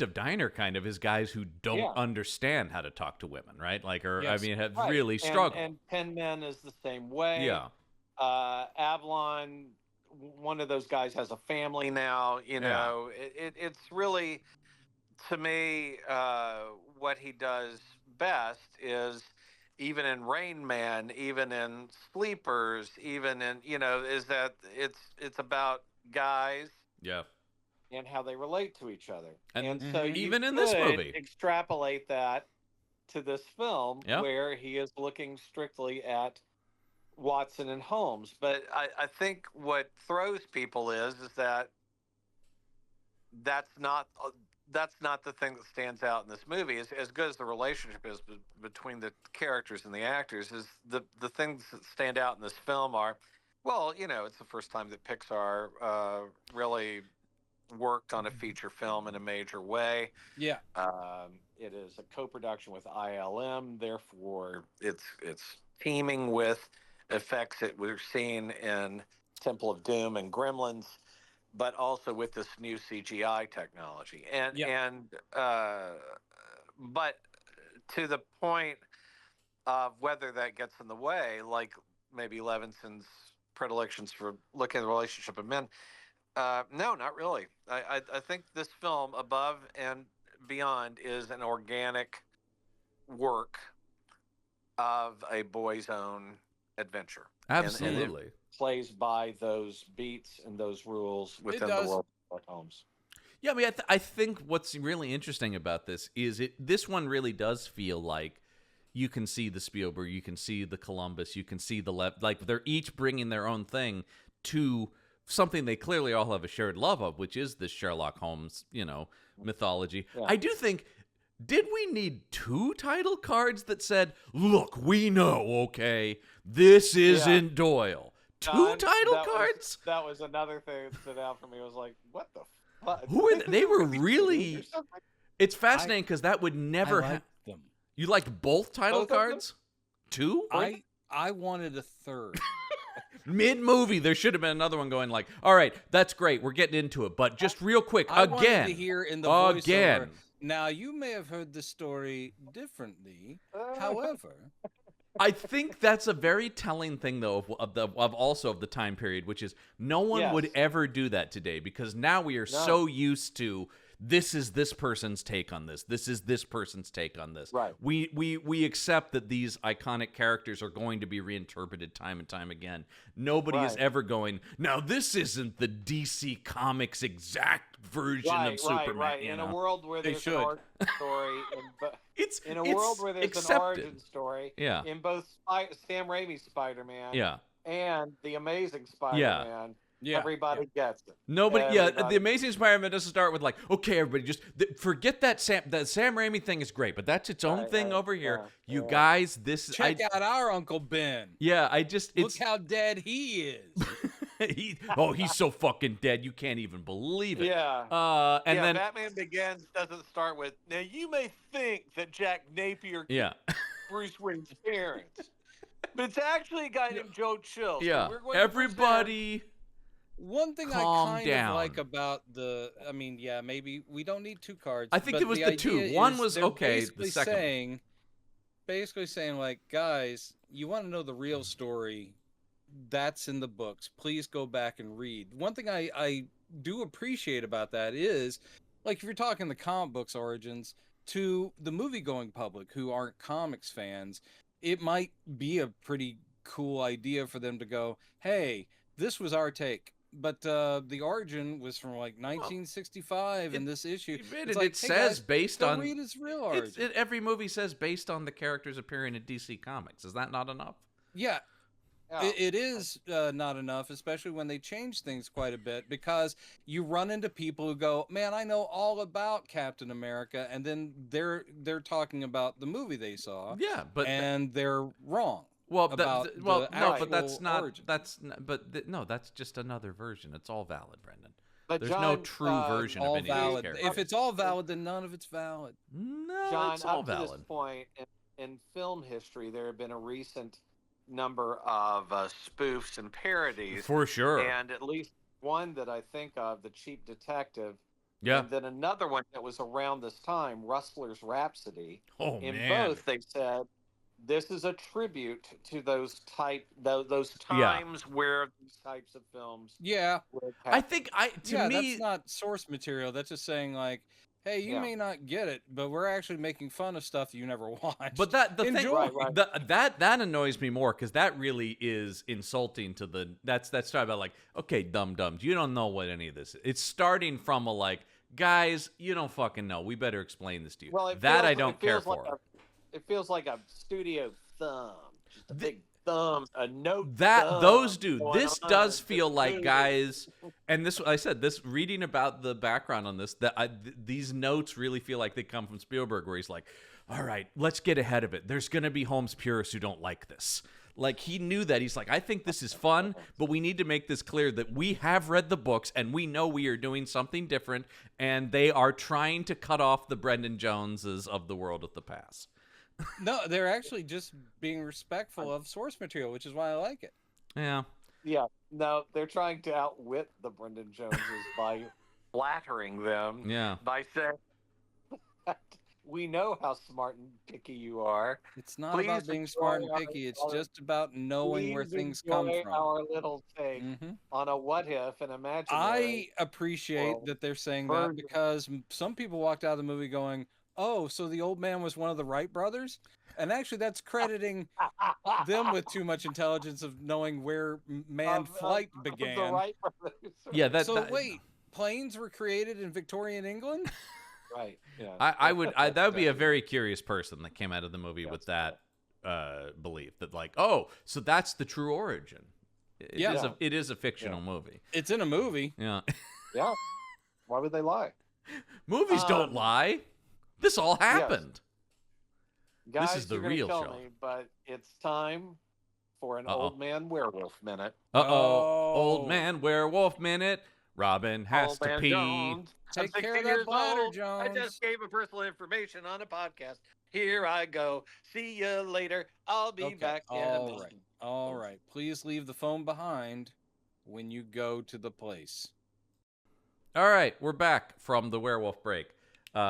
of Diner kind of is guys who don't understand how to talk to women, right? Like, have really struggled. And Tin Men is the same way. Yeah. Avalon, one of those guys has a family now. It's really, to me, what he does best is, even in Rain Man, even in Sleepers, even in is that it's about guys. Yeah. And how they relate to each other. And so even in this movie, extrapolate that to this film where he is looking strictly at Watson and Holmes. But I think what throws people is that that's not the thing that stands out in this movie. As good as the relationship is between the characters and the actors, is the things that stand out in this film are, well, it's the first time that Pixar really worked on a feature film in a major way. Yeah. It is a co-production with ILM, therefore it's teeming with effects that we're seeing in Temple of Doom and Gremlins, but also with this new CGI technology. But to the point of whether that gets in the way, like maybe Levinson's predilections for looking at the relationship of men, no, not really. I think this film, above and beyond, is an organic work of a boy's own adventure. Absolutely. And it plays by those beats and those rules within the world of Sherlock Holmes. Yeah, I mean, I think what's really interesting about this is this one really does feel like you can see the Spielberg, you can see the Columbus, you can see the like they're each bringing their own thing to something they clearly all have a shared love of, which is this Sherlock Holmes, mythology. Yeah. I do think, did we need 2 title cards that said, look, we know, okay, this isn't Doyle? 2 title cards? That was another thing that stood out for me. I was like, what the Who are they? They were really. It's fascinating because that would never happen. You liked both title cards? 2? I wanted a third. Mid-movie, there should have been another one going like, all right, that's great, we're getting into it, but just real quick, I wanted to hear in the voiceover, now, you may have heard the story differently, however... I think that's a very telling thing, though, of the time period, which is no one would ever do that today, because now we are so used to... This is this person's take on this. This is this person's take on this. Right. We accept that these iconic characters are going to be reinterpreted time and time again. Nobody is ever going, now this isn't the DC Comics exact version of Superman. Right. In a world where there's an origin story, in a world where there's accepted. an origin story, in both Sam Raimi's Spider-Man and the Amazing Spider-Man. Yeah, everybody gets it. Nobody, the Amazing Spider-Man doesn't start with like, okay, everybody, just forget that Sam Raimi thing is great, but that's its own thing over here. You guys, this check out our Uncle Ben. Yeah, look how dead he is. He's so fucking dead, you can't even believe it. Yeah. And then Batman Begins doesn't start with, now you may think that Jack Napier killed Bruce Wayne's parents, but it's actually a guy named Joe Chill. Yeah, so everybody. One thing I kind of like about maybe we don't need 2 cards. I think it was the 2. One was okay. The second, basically saying like, guys, you want to know the real story? That's in the books. Please go back and read. One thing I do appreciate about that is, like, if you're talking the comic books origins to the movie-going public who aren't comics fans, it might be a pretty cool idea for them to go, hey, this was our take. But the origin was from like 1965 in this issue. It says based on read its real origin. Every movie says based on the characters appearing in DC Comics. Is that not enough? Yeah. It is not enough, especially when they change things quite a bit, because you run into people who go, man, I know all about Captain America, and then they're talking about the movie they saw. Yeah, and they're wrong. Well, that's just another version. It's all valid, Brendan. But there's John, no true version of any valid. of these characters. If it's all valid, then none of it's valid. No, John, it's all up valid. To this point in film history, there have been a recent number of spoofs and parodies. For sure. And at least one that I think of, The Cheap Detective. Yeah. And then another one that was around this time, Rustler's Rhapsody. Oh, in man. Both, they said, this is a tribute to those times where these types of films. Yeah, I think to me that's not source material. That's just saying like, hey, you may not get it, but we're actually making fun of stuff you never watched. But that annoys me more, because that really is insulting to the. That's talking about like, okay, dum-dums, you don't know what any of this is. It's starting from a like, guys, you don't fucking know. We better explain this to you. Well, I don't care for. It feels like a studio thumb, just a big thumb, a note. This does feel like, guys, and this, I said this, reading about the background on this, these notes really feel like they come from Spielberg, where he's like, all right, let's get ahead of it. There's going to be Holmes purists who don't like this. Like, he knew that. He's like, I think this is fun, but we need to make this clear that we have read the books and we know we are doing something different, and they are trying to cut off the Brendan Joneses of the world with the pass. No, they're actually just being respectful of source material, which is why I like it. Yeah. Yeah. No, they're trying to outwit the Brendan Joneses by flattering them. Yeah. By saying, we know how smart and picky you are. It's not about being smart and picky. It's just about knowing where things come from. Our little take on a what if and imaginary. I appreciate that they're saying that, because some people walked out of the movie going, oh, so the old man was one of the Wright brothers? And actually, that's crediting them with too much intelligence of knowing where manned flight began. The Wright brothers. Yeah, wait, planes were created in Victorian England? Right. Yeah. That would be a very curious person that came out of the movie with that belief that, like, oh, so that's the true origin. It is a fictional movie. It's in a movie. Yeah. Yeah. Why would they lie? Movies don't lie. This all happened. Yes. Guys, this is the real show. But it's time for an old man werewolf minute. Old man werewolf minute. Robin has to pee. Jones. Take care of that bladder, Jones. I just gave a personal information on a podcast. Here I go. See you later. I'll be back in a minute. All right. Please leave the phone behind when you go to the place. All right, we're back from the werewolf break,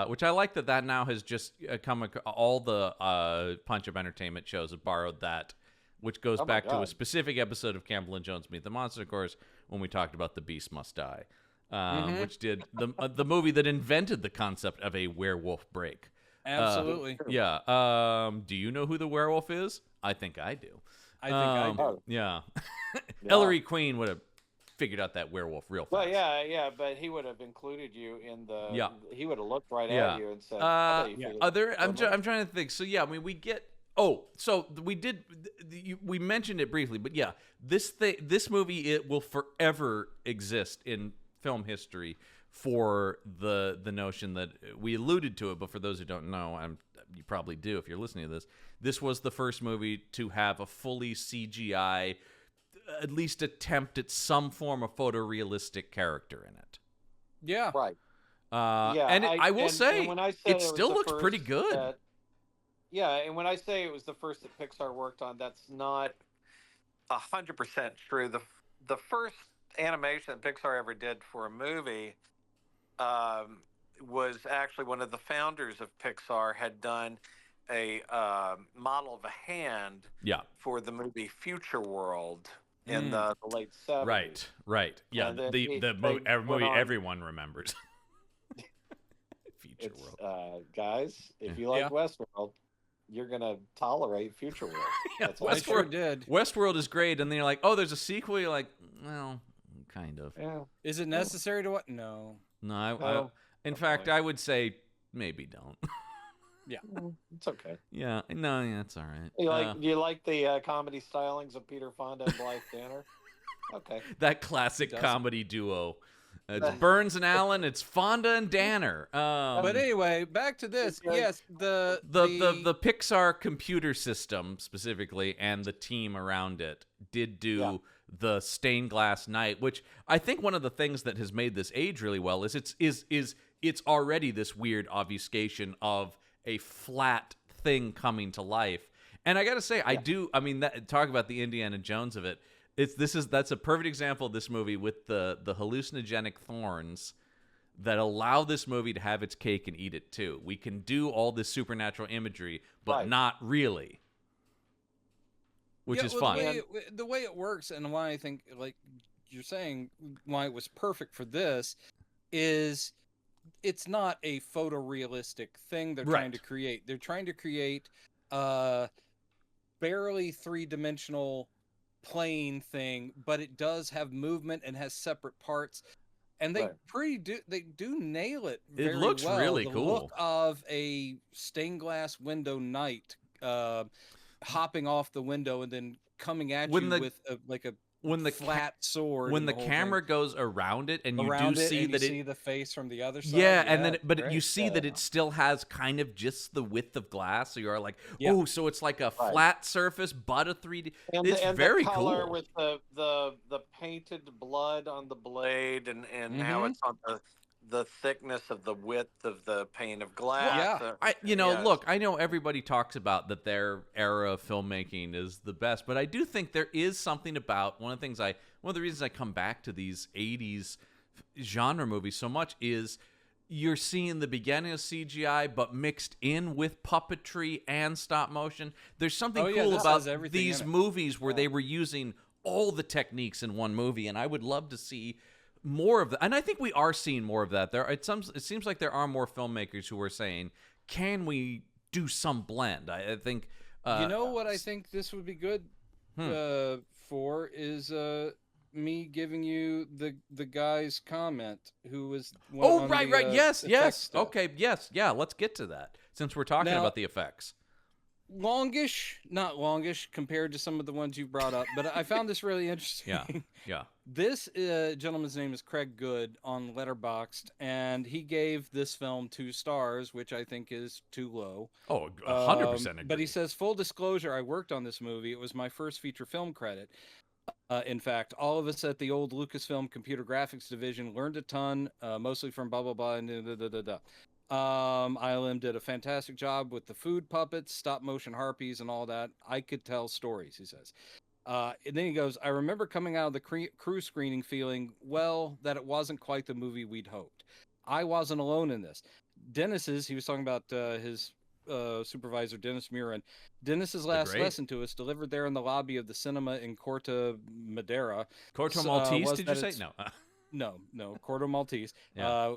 which I like that now has just come. All the Punch Up Entertainment shows have borrowed that, which goes back to a specific episode of Campbell and Jones Meet the Monster, of course, when we talked about The Beast Must Die, which did the movie that invented the concept of a werewolf break. Absolutely. Yeah. Do you know who the werewolf is? I think I do. I think I do. Yeah. Ellery Queen would have figured out that werewolf real fast. Well, yeah, but he would have included you in the. Yeah. He would have looked right at you and said, I'm trying to think. So yeah, I mean, we get. Oh, so we did. We mentioned it briefly, but yeah, this movie, it will forever exist in film history for the notion that we alluded to it. But for those who don't know, you probably do if you're listening to this. This was the first movie to have a fully CGI, at least attempt at some form of photorealistic character in it. Yeah. Right. And I will say, it still looks pretty good. Yeah, and when I say it was the first that Pixar worked on, that's not 100% true. The first animation that Pixar ever did for a movie was actually one of the founders of Pixar had done a model of a hand for the movie Future World in the late 70s. Right. Yeah, the movie everyone remembers. Future World. Guys, if you like Westworld, you're going to tolerate Future World. That's I sure did. Westworld is great, and then you're like, oh, there's a sequel? You're like, well, kind of. Yeah. Is it necessary to what? No. No, in fact, I would say maybe don't. Yeah. It's okay. Yeah, it's all right. You like the comedy stylings of Peter Fonda and Blythe Danner? Okay. That classic comedy duo. It's Burns and Allen. It's Fonda and Danner. But anyway, back to this. Yes, the Pixar computer system specifically and the team around it did do the stained glass night, which I think one of the things that has made this age really well is it's already this weird obfuscation of a flat thing coming to life. And I got to say, talk about the Indiana Jones of it. That's a perfect example of this movie with the hallucinogenic thorns that allow this movie to have its cake and eat it too. We can do all this supernatural imagery, but not really, which is fun. The way it works, and why I think, like you're saying, why it was perfect for this is it's not a photorealistic thing they're trying to create. They're trying to create a barely three-dimensional plane thing, but it does have movement and has separate parts, and they do nail it very well. It looks really cool. The look of a stained glass window knight hopping off the window and then coming at you with a flat sword. When the camera goes around it, and you do see that see the face from the other side. Yeah, and then you see that it still has kind of just the width of glass. So you're like, oh, so it's like a flat surface, but a 3D. It's very the color cool with the painted blood on the blade, and how it's on the thickness of the width of the pane of glass. Look, I know everybody talks about that their era of filmmaking is the best, but I do think there is something about one of the reasons I come back to these 80s genre movies so much is you're seeing the beginning of CGI, but mixed in with puppetry and stop motion. There's something cool about these movies where they were using all the techniques in one movie, and I would love to see more of that, and I think we are seeing more of that. It seems like there are more filmmakers who are saying, "Can we do some blend?" I think. What I think this would be good for is me giving you the guy's comment who was. Yes. Okay. Yes. Yeah. Let's get to that since we're talking about the effects. Not longish compared to some of the ones you brought up, but I found this really interesting. Yeah. This gentleman's name is Craig Good on Letterboxd, and he gave this film 2 stars, which I think is too low. Oh, 100% agree. But he says, full disclosure, I worked on this movie. It was my first feature film credit. In fact, all of us at the old Lucasfilm Computer Graphics Division learned a ton, mostly from blah, blah, blah, and ILM did a fantastic job with the food puppets, stop motion harpies, and all that. I could tell stories, he says. And then he goes, I remember coming out of the crew screening feeling, well, that it wasn't quite the movie we'd hoped. I wasn't alone in this. He was talking about his supervisor, Dennis Murin. Dennis's last lesson to us, delivered there in the lobby of the cinema in Corte Madera. Corto Maltese, did you say? No. No, Corto Maltese,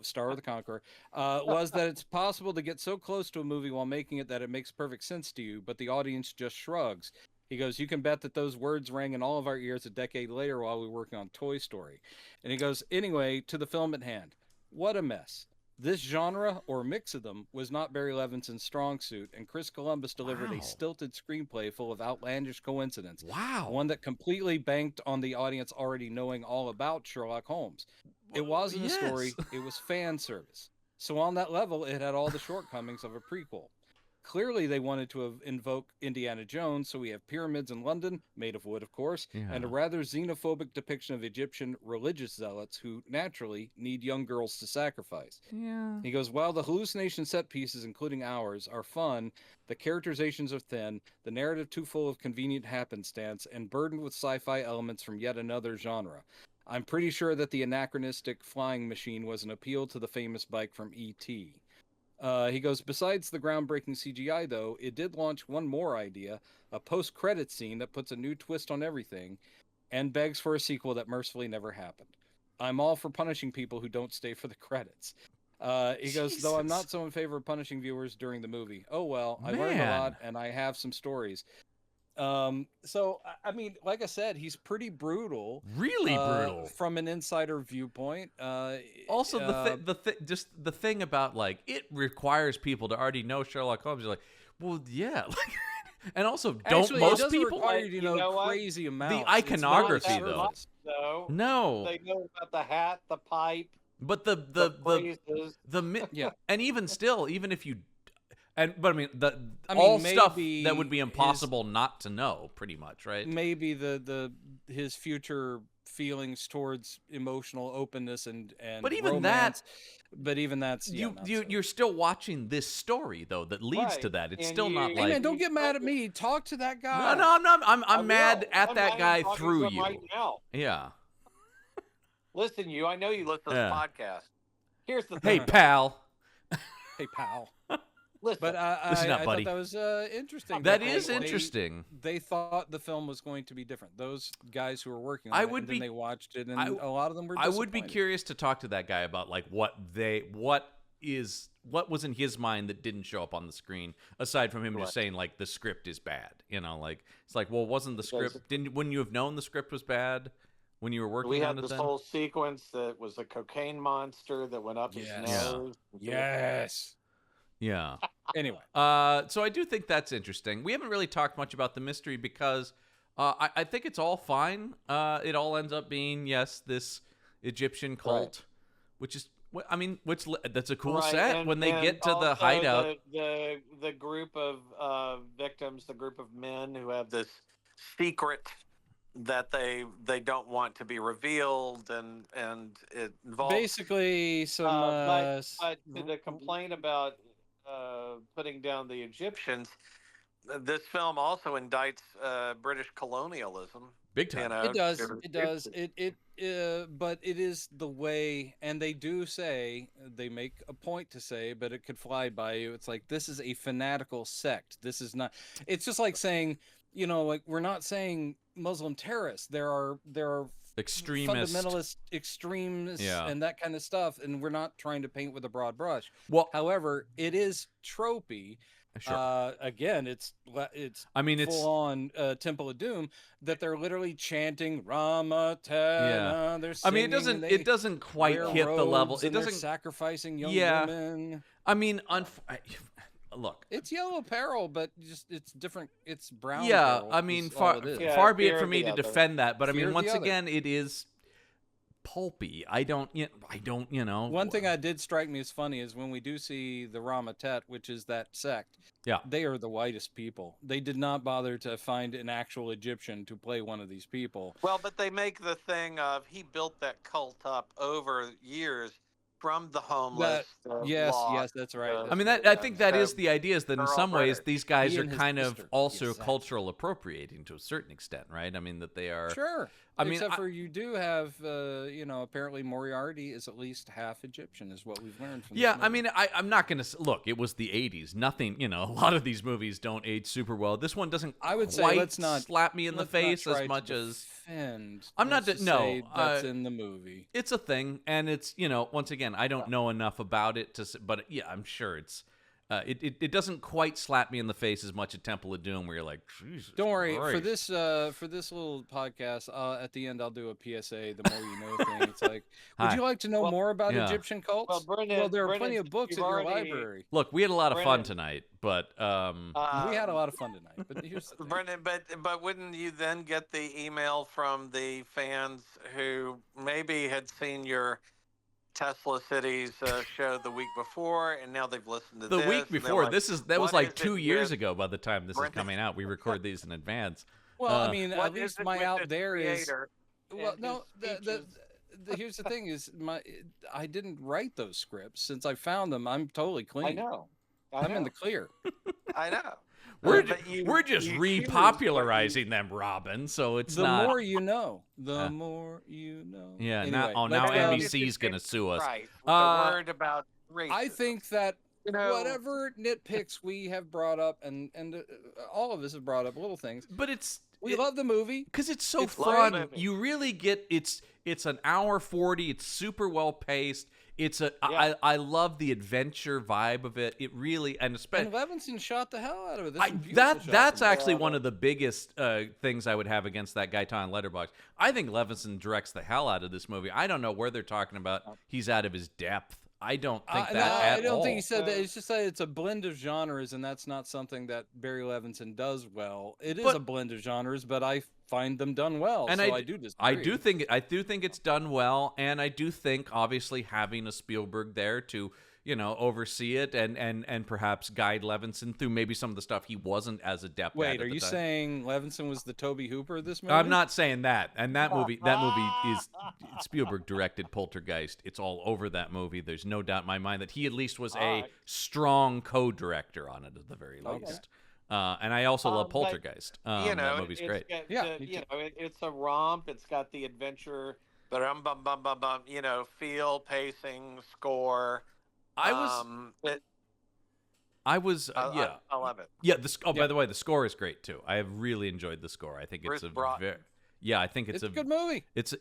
Star of the Conqueror, was that it's possible to get so close to a movie while making it that it makes perfect sense to you, but the audience just shrugs. He goes, you can bet that those words rang in all of our ears a decade later while we were working on Toy Story. And he goes, anyway, to the film at hand. What a mess. This genre, or mix of them, was not Barry Levinson's strong suit, and Chris Columbus delivered a stilted screenplay full of outlandish coincidence. Wow. One that completely banked on the audience already knowing all about Sherlock Holmes. It wasn't a story, it was fan service. So on that level, it had all the shortcomings of a prequel. Clearly, they wanted to invoke Indiana Jones, so we have pyramids in London, made of wood, of course, and a rather xenophobic depiction of Egyptian religious zealots who, naturally, need young girls to sacrifice. Yeah. He goes, while the hallucination set pieces, including ours, are fun, the characterizations are thin, the narrative too full of convenient happenstance, and burdened with sci-fi elements from yet another genre. I'm pretty sure that the anachronistic flying machine was an appeal to the famous bike from E.T., he goes, besides the groundbreaking CGI, though, it did launch one more idea, a post-credit scene that puts a new twist on everything and begs for a sequel that mercifully never happened. I'm all for punishing people who don't stay for the credits. He goes, though I'm not so in favor of punishing viewers during the movie. Oh, well, I learned a lot, and I have some stories. So, I mean, like I said, he's pretty brutal. Really brutal. From an insider viewpoint. Also, the thing about, like, it requires people to already know Sherlock Holmes. You're like, well, yeah. And also, don't most people require you to know crazy amounts. The iconography, though. No. They know about the hat, the pipe. But and even still, even if you... But I mean, stuff that would be impossible not to know, pretty much, right? Maybe his future feelings towards emotional openness and but even romance, but even that's you're still watching this story though that leads to that. It's still not like. Hey man, don't get mad at me. Talk to that guy. No, I'm not. I'm mad at that guy through you. Right now. Yeah. Listen, I know you listen to this podcast. Here's the thing. Hey, pal. Hey, pal. Listen, but I thought that was interesting. That is interesting. They thought the film was going to be different. Those guys who were working on it, they watched it, and a lot of them were disappointed. I would be curious to talk to that guy about like what was in his mind that didn't show up on the screen, aside from him just saying like the script is bad. You know, like it's like, well, wasn't the script? Wouldn't you have known the script was bad when you were working on it? We had this whole sequence that was a cocaine monster that went up his nose. Yes. Yeah. Anyway. So I do think that's interesting. We haven't really talked much about the mystery because I think it's all fine. It all ends up being, this Egyptian cult, which is, that's a cool set when they get to the hideout. The group of victims, the group of men who have this secret that they don't want to be revealed, and it involves basically some. But the complaint about putting down the Egyptians, this film also indicts British colonialism. Big time. You know, it does. But it is the way, and they do say, they make a point to say, but it could fly by you. It's like, this is a fanatical sect. This is not. It's just like saying, like we're not saying Muslim terrorists. There are fundamentalist extremists and that kind of stuff, and we're not trying to paint with a broad brush. Well, however, it is tropey. Sure. Again, it's full on Temple of Doom that they're literally chanting Ramatana. They're singing, it doesn't quite hit the level. It doesn't sacrificing young women. Look, it's yellow apparel, but it's different. It's brown. Yeah, apparel far be it for me to defend that, but once again, it is pulpy. I don't, you know. One thing that did strike me as funny is when we do see the Ramatet, which is that sect. Yeah. They are the whitest people. They did not bother to find an actual Egyptian to play one of these people. Well, but they make the thing of he built that cult up over years from the homeless. Yes, that's right. I mean, I think that is the idea, is that in some ways these guys are kind of also cultural appropriating to a certain extent, right? I mean, that they are... Sure. Except for you do have, apparently Moriarty is at least half Egyptian, is what we've learned from this movie. I mean, I'm not going to... Look, it was the 80s. Nothing, a lot of these movies don't age super well. This one doesn't slap me in the face as much as... I'm not... No. That's in the movie. It's a thing, and it's, once again, I don't know enough about it to... But, yeah, I'm sure it's... It doesn't quite slap me in the face as much at Temple of Doom, where you're like, Jesus Don't worry, Christ. for this little podcast, at the end I'll do a PSA, the more you know thing. It's like, would you like to know more about Egyptian cults? Well, Brendan, there are plenty of books in your library. Look, we had a lot of fun tonight, but we had a lot of fun tonight. But here's the thing. Brendan, but wouldn't you then get the email from the fans who maybe had seen your Tesla Cities show the week before, and now they've listened to the week before? Like, that was like 2 years ago. By the time this is coming out, we record these in advance. Well, I mean, at least my out there is. Well, no. Here's the thing: is I didn't write those scripts. Since I found them, I'm totally clean. I know. I'm in the clear. I know. We're just repopularizing them, Robin. So it's the not. The more you know, the more you know. Yeah. Anyway, now NBC's going to sue us. Right. Word about racism. I think that whatever nitpicks we have brought up, and all of us have brought up little things, but we love the movie because it's so fun. You really get it's an hour 40. It's super well paced. I love the adventure vibe of it. It really, and especially Levinson shot the hell out of it. That's actually one of the biggest things I would have against that guy Tom Letterboxd. I think Levinson directs the hell out of this movie. I don't know where they're talking about. He's out of his depth. I don't think that I don't think he said that. It's just that it's a blend of genres, and that's not something that Barry Levinson does well. It is a blend of genres, but I find them done well. And I do disagree. I do think it's done well, and I do think obviously having a Spielberg there to oversee it and perhaps guide Levinson through maybe some of the stuff he wasn't as adept at. Wait, are you saying Levinson was the Toby Hooper of this movie? I'm not saying that. And that movie is Spielberg directed Poltergeist. It's all over that movie. There's no doubt in my mind that he at least was a strong co-director on it at the very least. And I also love Poltergeist. That movie's great. It's a romp. It's got the adventure, but feel, pacing, score. I love it. Yeah. By the way, the score is great too. I have really enjoyed the score. I think it's I think it's a good movie. This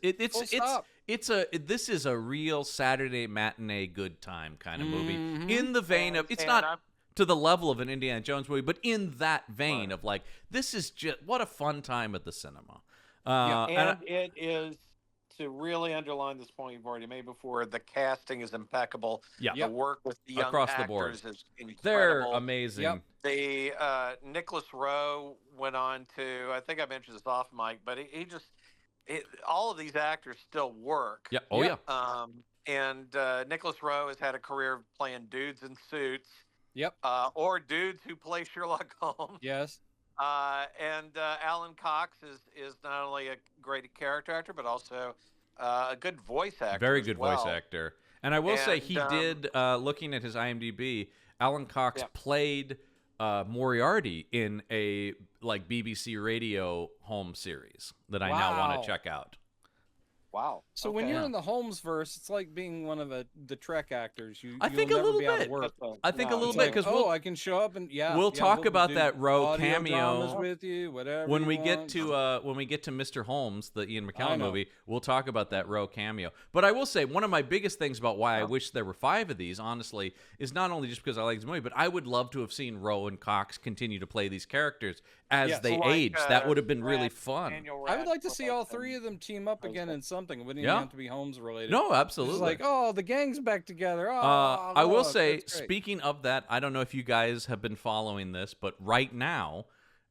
is a real Saturday matinee good time kind of movie. In the vein of it's not to the level of an Indiana Jones movie, but in that vein of like this is just what a fun time at the cinema. It is. To really underline this point you've already made before, the casting is impeccable. Yeah. The work with the young across actors the board is incredible. They're amazing. Yep. The Nicholas Rowe went on to, I think I mentioned this off mic, but all of these actors still work. Yeah. Oh yeah. And Nicholas Rowe has had a career playing dudes in suits. Yep. Or dudes who play Sherlock Holmes. Yes. And Alan Cox is not only a great character actor, but also a good voice actor. Very good voice actor. And I will say he did, looking at his IMDb, Alan Cox played Moriarty in a BBC radio home series that I now want to check out. Wow. So when you're in the Holmes verse, it's like being one of the Trek actors. I think a little bit. I think a little bit because I can show up and we'll talk about that Rowe cameo with you, whatever. When we get to Mr. Holmes, the Ian McKellen movie, we'll talk about that Rowe cameo. But I will say one of my biggest things about why I wish there were 5 of these, honestly, is not only just because I like this movie, but I would love to have seen Rowe and Cox continue to play these characters as they age. That would have been really fun. I would like to see all 3 of them team up again in something. It wouldn't even have to be Holmes related. No, absolutely. It's like, the gang's back together. I will say, speaking of that, I don't know if you guys have been following this, but right now,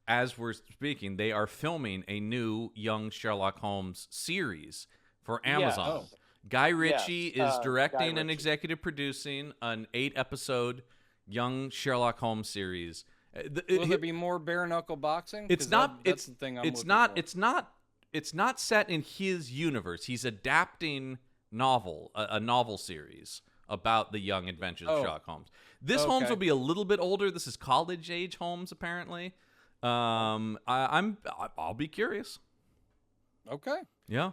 as we're speaking, they are filming a new young Sherlock Holmes series for Amazon. Guy Ritchie is directing and Ritchie. executive producing an 8-episode young Sherlock Holmes series. Will there be more bare knuckle boxing? It's not. That's the thing I'm it's looking not. for. It's not set in his universe. He's adapting a novel series about the young adventures of Sherlock Holmes. This Holmes will be a little bit older. This is college age Holmes, apparently. I'll be curious. Okay. Yeah.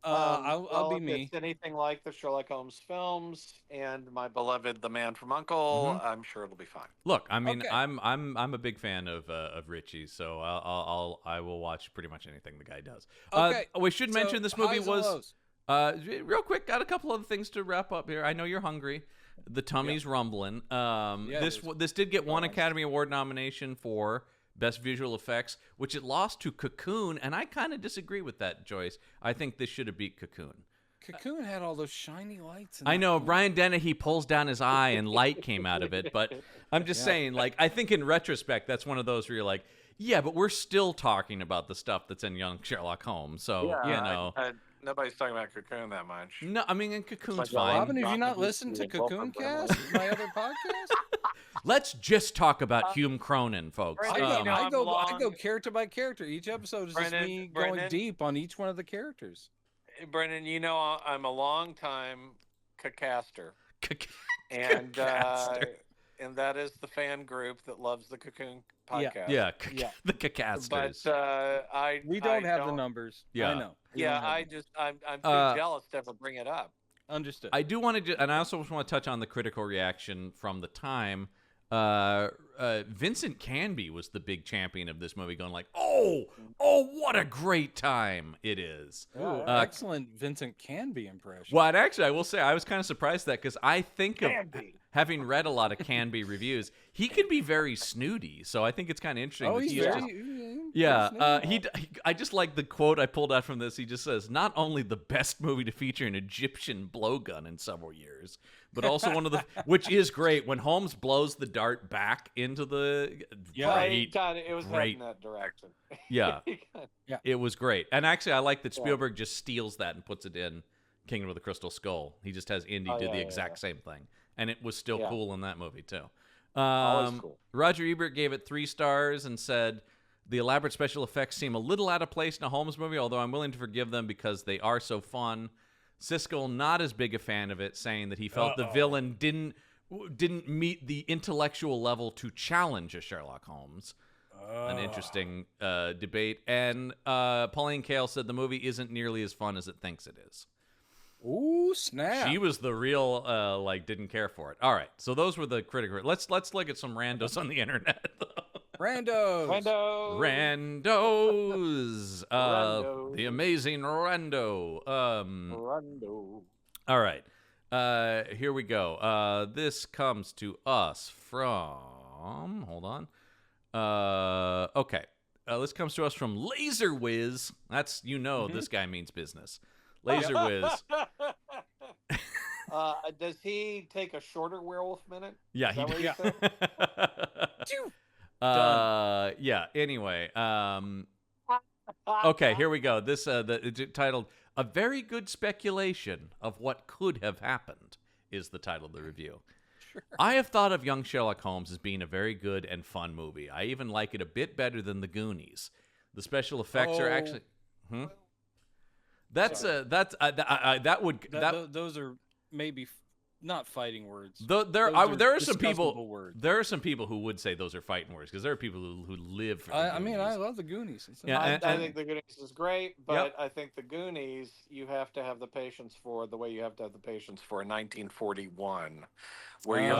I'll be if me. It's anything like the Sherlock Holmes films and my beloved The Man from U.N.C.L.E., I'm sure it'll be fine. Look, I mean, I'm a big fan of Ritchie, so I will watch pretty much anything the guy does. Okay. We should mention this movie was real quick. Got a couple other things to wrap up here. I know you're hungry. The tummy's rumbling. This did get one Academy Award nomination for Best Visual Effects, which it lost to Cocoon, and I kind of disagree with that, Joyce. I think this should have beat Cocoon. Cocoon had all those shiny lights. I know, Brian Dennehy pulls down his eye and light came out of it, but I'm just saying, like, I think in retrospect, that's one of those where you're like, yeah, but we're still talking about the stuff that's in young Sherlock Holmes, so, you know. Nobody's talking about Cocoon that much. No, I mean, and Cocoon's like, fine. Robin, have you not listened to Cocoon Cast, my other podcast? Let's just talk about Hume Cronin, folks. Brendan, I go character by character. Each episode is just me going deep on each one of the characters. Brendan, you know I'm a long time Cacaster. And that is the fan group that loves the Cocoon podcast. Yeah. The Cacasters. But we don't have the numbers. Yeah. I know. I'm too jealous to ever bring it up. Understood. I do want to, and I also want to touch on the critical reaction from the time. Vincent Canby was the big champion of this movie, going like, "Oh, what a great time it is!" Ooh, excellent Vincent Canby impression. Well, actually, I will say I was kind of surprised at that because I think of having read a lot of Canby reviews, he can be very snooty. So I think it's kind of interesting. Oh, he's I just like the quote I pulled out from this. He just says, "Not only the best movie to feature an Egyptian blowgun in several years, but also one of the," which is great when Holmes blows the dart back into the. It was heading that direction. Yeah, it was great. And actually, I like that Spielberg just steals that and puts it in Kingdom of the Crystal Skull. He just has Indy do the exact same thing, and it was still cool in that movie too. Cool. Roger Ebert gave it 3 stars and said, "The elaborate special effects seem a little out of place in a Holmes movie, although I'm willing to forgive them because they are so fun." Siskel, not as big a fan of it, saying that he felt the villain didn't meet the intellectual level to challenge a Sherlock Holmes. An interesting debate. And Pauline Kael said the movie isn't nearly as fun as it thinks it is. Ooh, snap. She was the real, didn't care for it. All right, so those were the critical. Let's look at some randos on the internet. Randos. The amazing Rando. All right. Here we go. This comes to us from. Hold on. Okay. This comes to us from Laser Whiz. That's this guy means business. Laser Whiz. Does he take a shorter werewolf minute? Yeah, he does. Yeah. Anyway, okay, here we go. This it's titled "A Very Good Speculation of What Could Have Happened" is the title of the review. Sure. I have thought of Young Sherlock Holmes as being a very good and fun movie. I even like it a bit better than The Goonies. The special effects are actually. Those are maybe not fighting words. There are some people who would say those are fighting words because there are people who live for I mean, I love The Goonies. I think The Goonies is great, but I think The Goonies you have to have the patience for the way you have to have the patience for 1941, where you're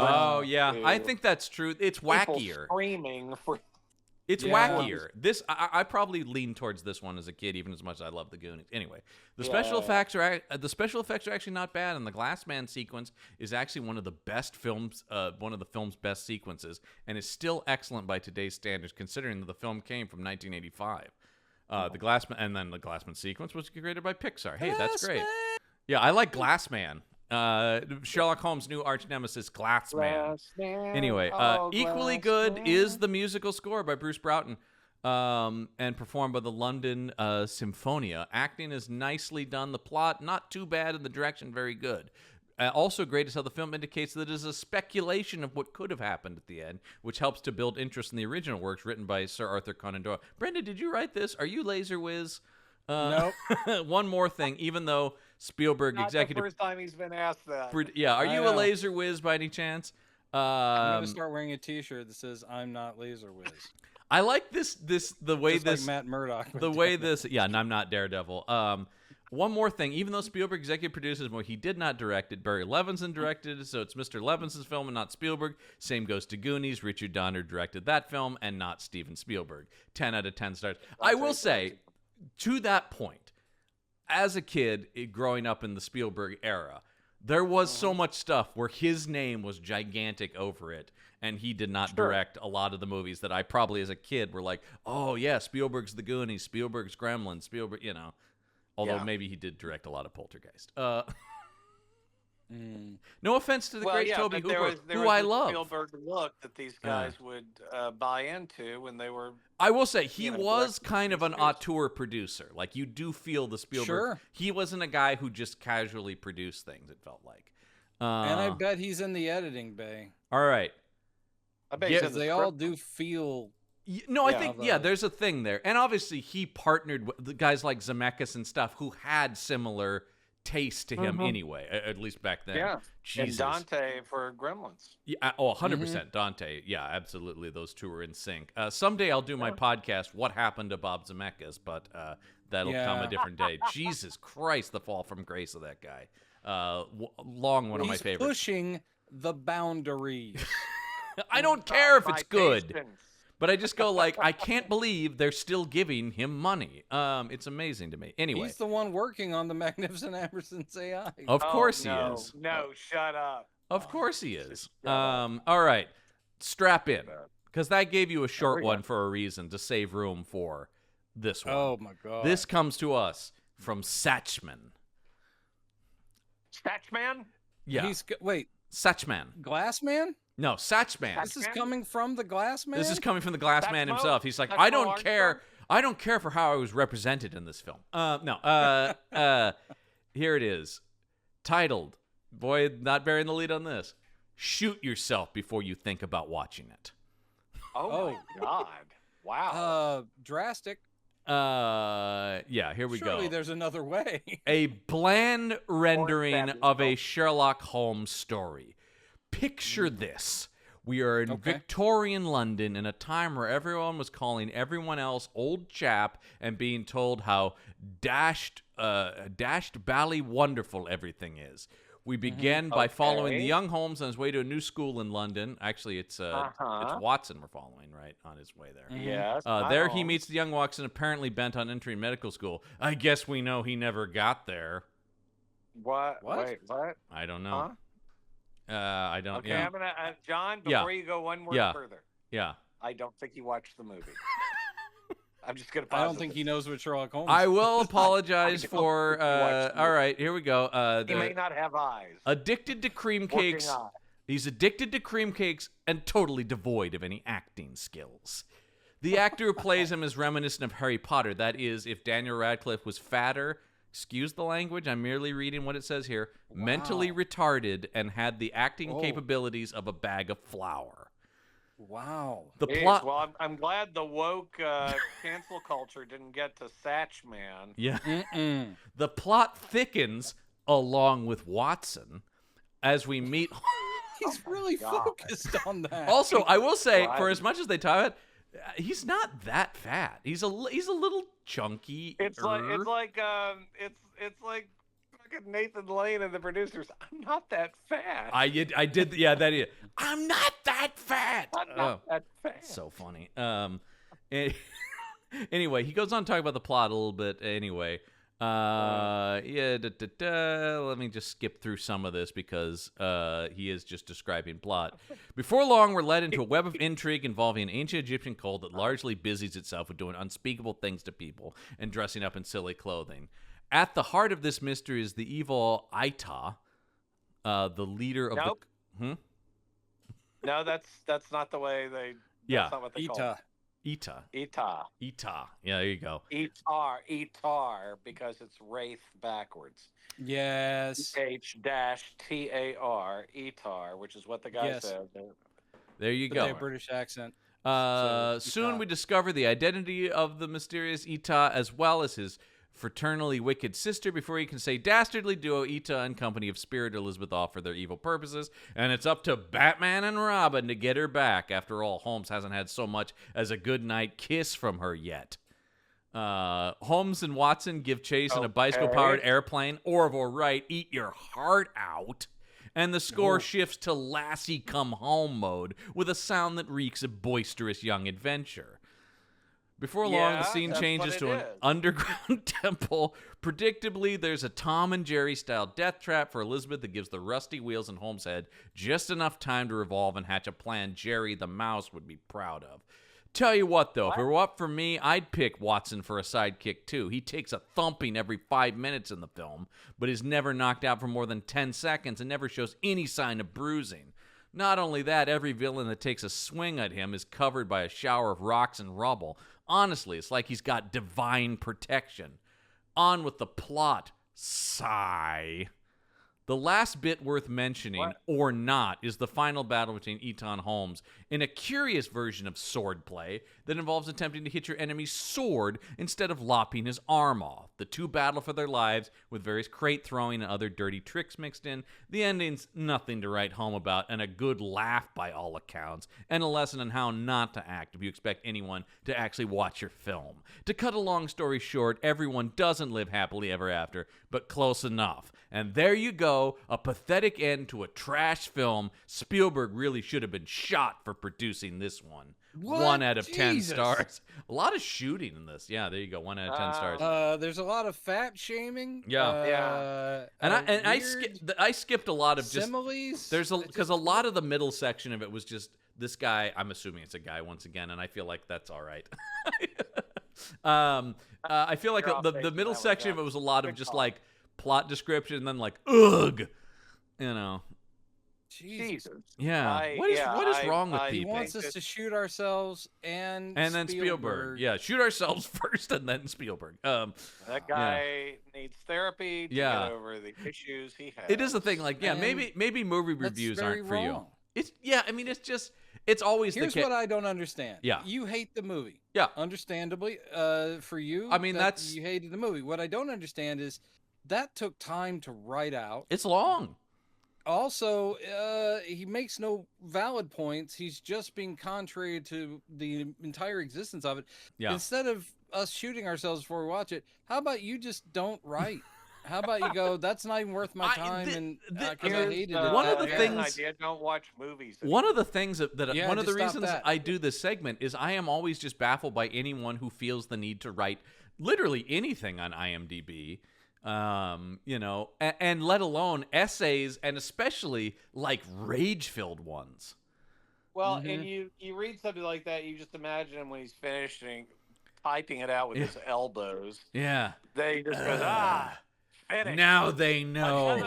I think that's true. It's wackier. Screaming for. It's wackier. This I probably leaned towards this one as a kid, even as much as I love The Goonies. Anyway, the special effects are actually not bad, and the Glass Man sequence is actually one of the film's best sequences, and is still excellent by today's standards, considering that the film came from 1985. The Glassman sequence was created by Pixar. Hey, that's great. Yeah, I like Glass Man. Sherlock Holmes' new arch nemesis, Glassman. Anyway, equally good is the musical score by Bruce Broughton. and performed by the London Symphonia. Acting is nicely done. The plot, not too bad, and the direction, very good. Also great is how the film indicates that it is a speculation of what could have happened at the end, which helps to build interest in the original works written by Sir Arthur Conan Doyle. Brenda, did you write this? Are you Laser Whiz? Nope. One more thing, even though Spielberg Not executive... the first time he's been asked that. Yeah, are you a Laser Whiz by any chance? I'm going to start wearing a t-shirt that says, I'm not Laser Whiz. I like the way Just this... like Matt Murdock. The way this... Yeah, and I'm not Daredevil. One more thing, even though Spielberg executive produces more, he did not direct it. Barry Levinson directed it, so it's Mr. Levinson's film and not Spielberg. Same goes to Goonies. Richard Donner directed that film and not Steven Spielberg. 10 out of 10 stars. I will say, to that point, as a kid growing up in the Spielberg era, there was so much stuff where his name was gigantic over it, and he did not direct a lot of the movies that I probably as a kid were like, oh yeah, Spielberg's The Goonies, Spielberg's Gremlins, Spielberg, you know. Although maybe he did direct a lot of Poltergeist. No offense to the great Toby Hooper, who I love. Spielberg look that these guys would buy into when they were. I will say he was kind of an auteur producer. Like you do feel the Spielberg. Sure. He wasn't a guy who just casually produced things. It felt like. And I bet he's in the editing bay. All right. I bet he's in the they all do feel. No, I think, there's a thing there. And obviously he partnered with the guys like Zemeckis and stuff who had similar taste to him anyway, at least back then. Yeah, Jesus. And Dante for Gremlins. Yeah, 100% Dante. Yeah, absolutely. Those two are in sync. Someday I'll do my podcast, What Happened to Bob Zemeckis, but that'll come a different day. Jesus Christ, the fall from grace of that guy. One of my favorites. He's pushing the boundaries. I don't care if it's good. But I just go like, I can't believe they're still giving him money. It's amazing to me. Anyway. He's the one working on the Magnificent Ambersons AI. Of course he is. No, shut up. Of course he is. All right. Strap in. Because that gave you a short one for a reason, to save room for this one. Oh, my God. This comes to us from Satchman. Satchman? Yeah. Wait. Satchman. Glassman? No, Satchman. This is coming from the Glassman? This is coming from the Glassman himself. He's like, I don't care. I don't care for how I was represented in this film. Here it is. Titled, boy, not bearing the lead on this, Shoot Yourself Before You Think About Watching It. Oh my God. Wow. Drastic. Yeah, here we go. Surely there's another way. A bland rendering of a Sherlock Holmes story. Picture this. We are in Victorian London in a time where everyone was calling everyone else old chap and being told how dashed bally wonderful everything is. We begin by following the young Holmes on his way to a new school in London. Actually, it's Watson we're following, right, on his way there. Yes. There he meets the young Watson, apparently bent on entering medical school. I guess we know he never got there. What? Wait, what? I don't know. I don't. Okay, I'm gonna John. Before you go one word further. Yeah. I don't think he watched the movie. I'm just gonna. I don't think he knows what Sherlock Holmes. I will apologize for. All right, here we go. He may not have eyes. Addicted to cream cakes. He's addicted to cream cakes and totally devoid of any acting skills. The actor who plays him is reminiscent of Harry Potter. That is, if Daniel Radcliffe was fatter. Excuse the language, I'm merely reading what it says here. Wow. Mentally retarded and had the acting capabilities of a bag of flour. Wow. The plot. Well, I'm glad the woke cancel culture didn't get to Satchman. Yeah. The plot thickens along with Watson as we meet. He's really focused on that. Also, I will say, for as much as they talk about, he's not that fat. He's a little chunky. It's like fucking Nathan Lane and the producers. I'm not that fat. I did. Yeah, that is. I'm not that fat. I'm not that fat. So funny. Anyway, he goes on to talk about the plot a little bit. Anyway, let me just skip through some of this because he is just describing plot. Before long, we're led into a web of intrigue involving an ancient Egyptian cult that largely busies itself with doing unspeakable things to people and dressing up in silly clothing. At the heart of this mystery is the evil Aita, the leader of the... No, that's not the way they... Yeah. That's not what they call it. Ita. Ita. Yeah, there you go. Itar, because it's Wraith backwards. Yes. H-TAR, Itar, which is what the guy said. There you go. With a British accent. Soon we discover the identity of the mysterious Ita, as well as his fraternally wicked sister, before he can say dastardly duo Ita and company of Spirit Elizabeth off for their evil purposes, and it's up to Batman and Robin to get her back. After all, Holmes hasn't had so much as a goodnight kiss from her yet. Holmes and Watson give chase in a bicycle-powered airplane. Orville Wright, eat your heart out. And the score shifts to Lassie Come Home mode with a sound that reeks of boisterous young adventure. Before long, the scene changes to an underground temple. Predictably, there's a Tom and Jerry-style death trap for Elizabeth that gives the rusty wheels in Holmes' head just enough time to revolve and hatch a plan Jerry the mouse would be proud of. Tell you what, though, if it were up for me, I'd pick Watson for a sidekick, too. He takes a thumping every 5 minutes in the film, but is never knocked out for more than 10 seconds and never shows any sign of bruising. Not only that, every villain that takes a swing at him is covered by a shower of rocks and rubble. Honestly, it's like he's got divine protection. On with the plot. Sigh. The last bit worth mentioning, or not, is the final battle between Ita and Holmes in a curious version of swordplay that involves attempting to hit your enemy's sword instead of lopping his arm off. The two battle for their lives with various crate throwing and other dirty tricks mixed in. The ending's nothing to write home about and a good laugh by all accounts, and a lesson on how not to act if you expect anyone to actually watch your film. To cut a long story short, everyone doesn't live happily ever after, but close enough. And there you go, a pathetic end to a trash film. Spielberg really should have been shot for producing this one. What? 1 out of 10 stars. A lot of shooting in this. Yeah, there you go. 1 out of 10 stars. There's a lot of fat shaming. Yeah. I skipped a lot of similes. Because a lot of the middle section of it was just this guy. I'm assuming it's a guy once again, and I feel like that's all right. I feel like the middle section of it was a lot of just like plot description and then like ugh, you know. Jesus. Yeah. What is wrong with people? He wants us to shoot ourselves and then Spielberg. Yeah, shoot ourselves first and then Spielberg. That guy needs therapy to get over the issues he has. It is the thing. Like, maybe movie reviews aren't for you. It's always Here's what I don't understand. Yeah. You hate the movie. Yeah. Understandably, for you. I mean, you hated the movie. What I don't understand is that took time to write out. It's long. Also, he makes no valid points. He's just being contrary to the entire existence of it. Yeah. Instead of us shooting ourselves before we watch it, how about you just don't write? How about you go, that's not even worth my time, because I hated it. One of the things... idea, don't watch movies. One of the things one of the reasons I do this segment is I am always just baffled by anyone who feels the need to write literally anything on IMDb. And let alone essays, and especially like rage-filled ones. Well, and you read something like that, you just imagine him when he's finished and typing it out with his elbows. Yeah. They just goes, finished. Now they know.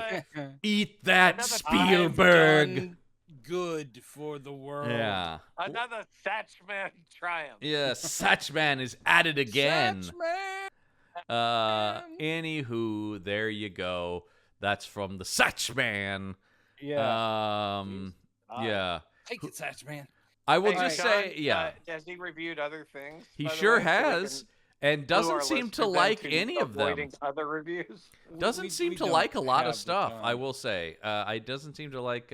Eat that, Spielberg. Good for the world. Yeah. Another Satchman triumph. Yeah, Satchman is at it again. Satchman. Anywho, there you go. That's from the Satchman. Yeah. Yeah. Take it, Satchman. I will just say, has he reviewed other things? He sure has, and doesn't seem to like any of them. Other reviews. Doesn't seem to like a lot of stuff. I will say, it doesn't seem to like.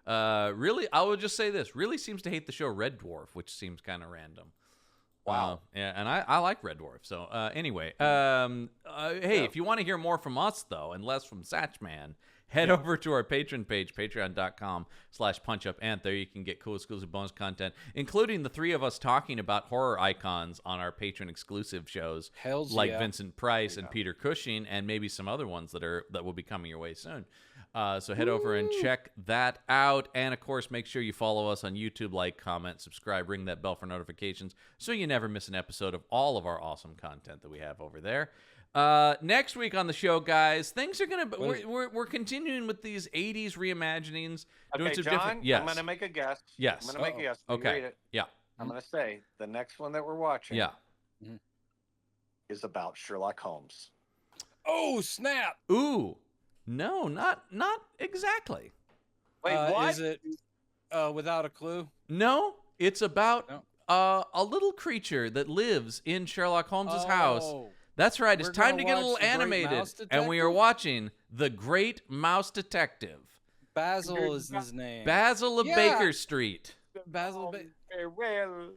Really, I will just say this. Really seems to hate the show Red Dwarf, which seems kind of random. Wow. Yeah, and I like Red Dwarf. So anyway, hey, if you want to hear more from us though, and less from Satchman, head over to our Patreon page, patreon.com/punchup. There you can get cool exclusive bonus content, including the three of us talking about horror icons on our Patreon exclusive shows, like Vincent Price and Peter Cushing, and maybe some other ones that will be coming your way soon. So head over and check that out. And, of course, make sure you follow us on YouTube, like, comment, subscribe, ring that bell for notifications so you never miss an episode of all of our awesome content that we have over there. Next week on the show, guys, things are going to... We're continuing with these 80s reimaginings. Okay, doing some John, different... Yes. I'm going to make a guess. Yes. I'm going to make a guess. Okay. Read it. Yeah. I'm going to say the next one that we're watching is about Sherlock Holmes. Oh, snap. Ooh. No, not exactly. Wait, what? Is it Without a Clue? No, it's about a little creature that lives in Sherlock Holmes' house. That's right. It's time to get a little animated, and we are watching The Great Mouse Detective. Basil is his name. Basil of Baker Street. Basil. Well.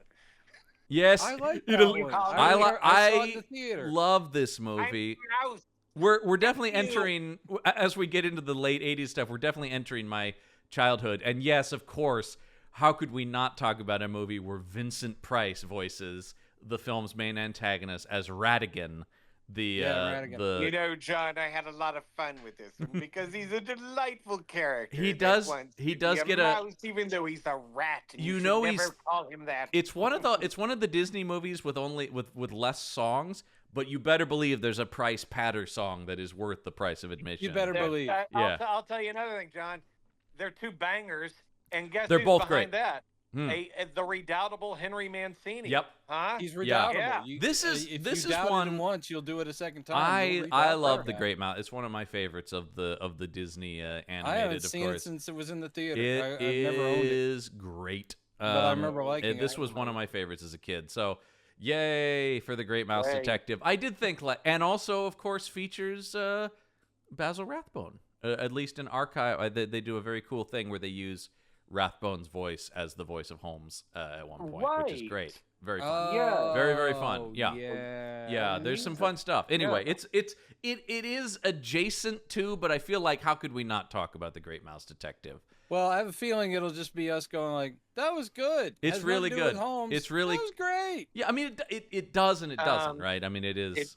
Yes, I like that one. I saw it in the theater. Love this movie. We're definitely entering, as we get into the late 80s stuff, we're definitely entering my childhood. And yes, of course, how could we not talk about a movie where Vincent Price voices the film's main antagonist as Ratigan? Ratigan. You know, John, I had a lot of fun with this one because he's a delightful character. He does get a mouse, even though he's a rat. You know, never call him that. It's one of the Disney movies with less songs. But you better believe there's a Price Patter song that is worth the price of admission. You better believe. I'll tell you another thing, John. They're two bangers, and guess they're who's both behind great. that? The redoubtable Henry Mancini. Yep. Huh? He's redoubtable. Yeah. This is one him once, you'll do it a second time. I love The Great Mouse. It's one of my favorites of the Disney animated. I haven't seen it since it was in the theater. I've never owned it. It is great. But I remember liking it. This was one of my favorites as a kid. So, yay for The Great Mouse Detective. I did think, and also, of course, features Basil Rathbone. At least in Archive, they do a very cool thing where they use Rathbone's voice as the voice of Holmes at one point, which is great. Very fun. Very, very fun. Yeah. There's some fun stuff. Anyway, it is adjacent to, but I feel like how could we not talk about The Great Mouse Detective? Well, I have a feeling it'll just be us going like, that was good. It's really good. Holmes. It's really that was great. Yeah, I mean it does and it doesn't, right? I mean it is.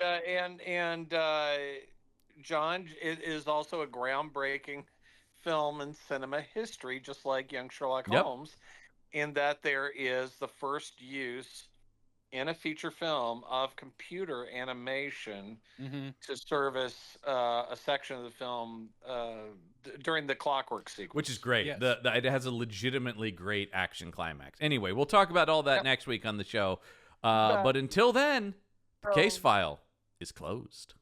John, it is also a groundbreaking film in cinema history, just like Young Sherlock Holmes, in that there is the first use in a feature film of computer animation to service a section of the film during the clockwork sequence. Which is great. Yes. It has a legitimately great action climax. Anyway, we'll talk about all that next week on the show. But until then, the case file is closed.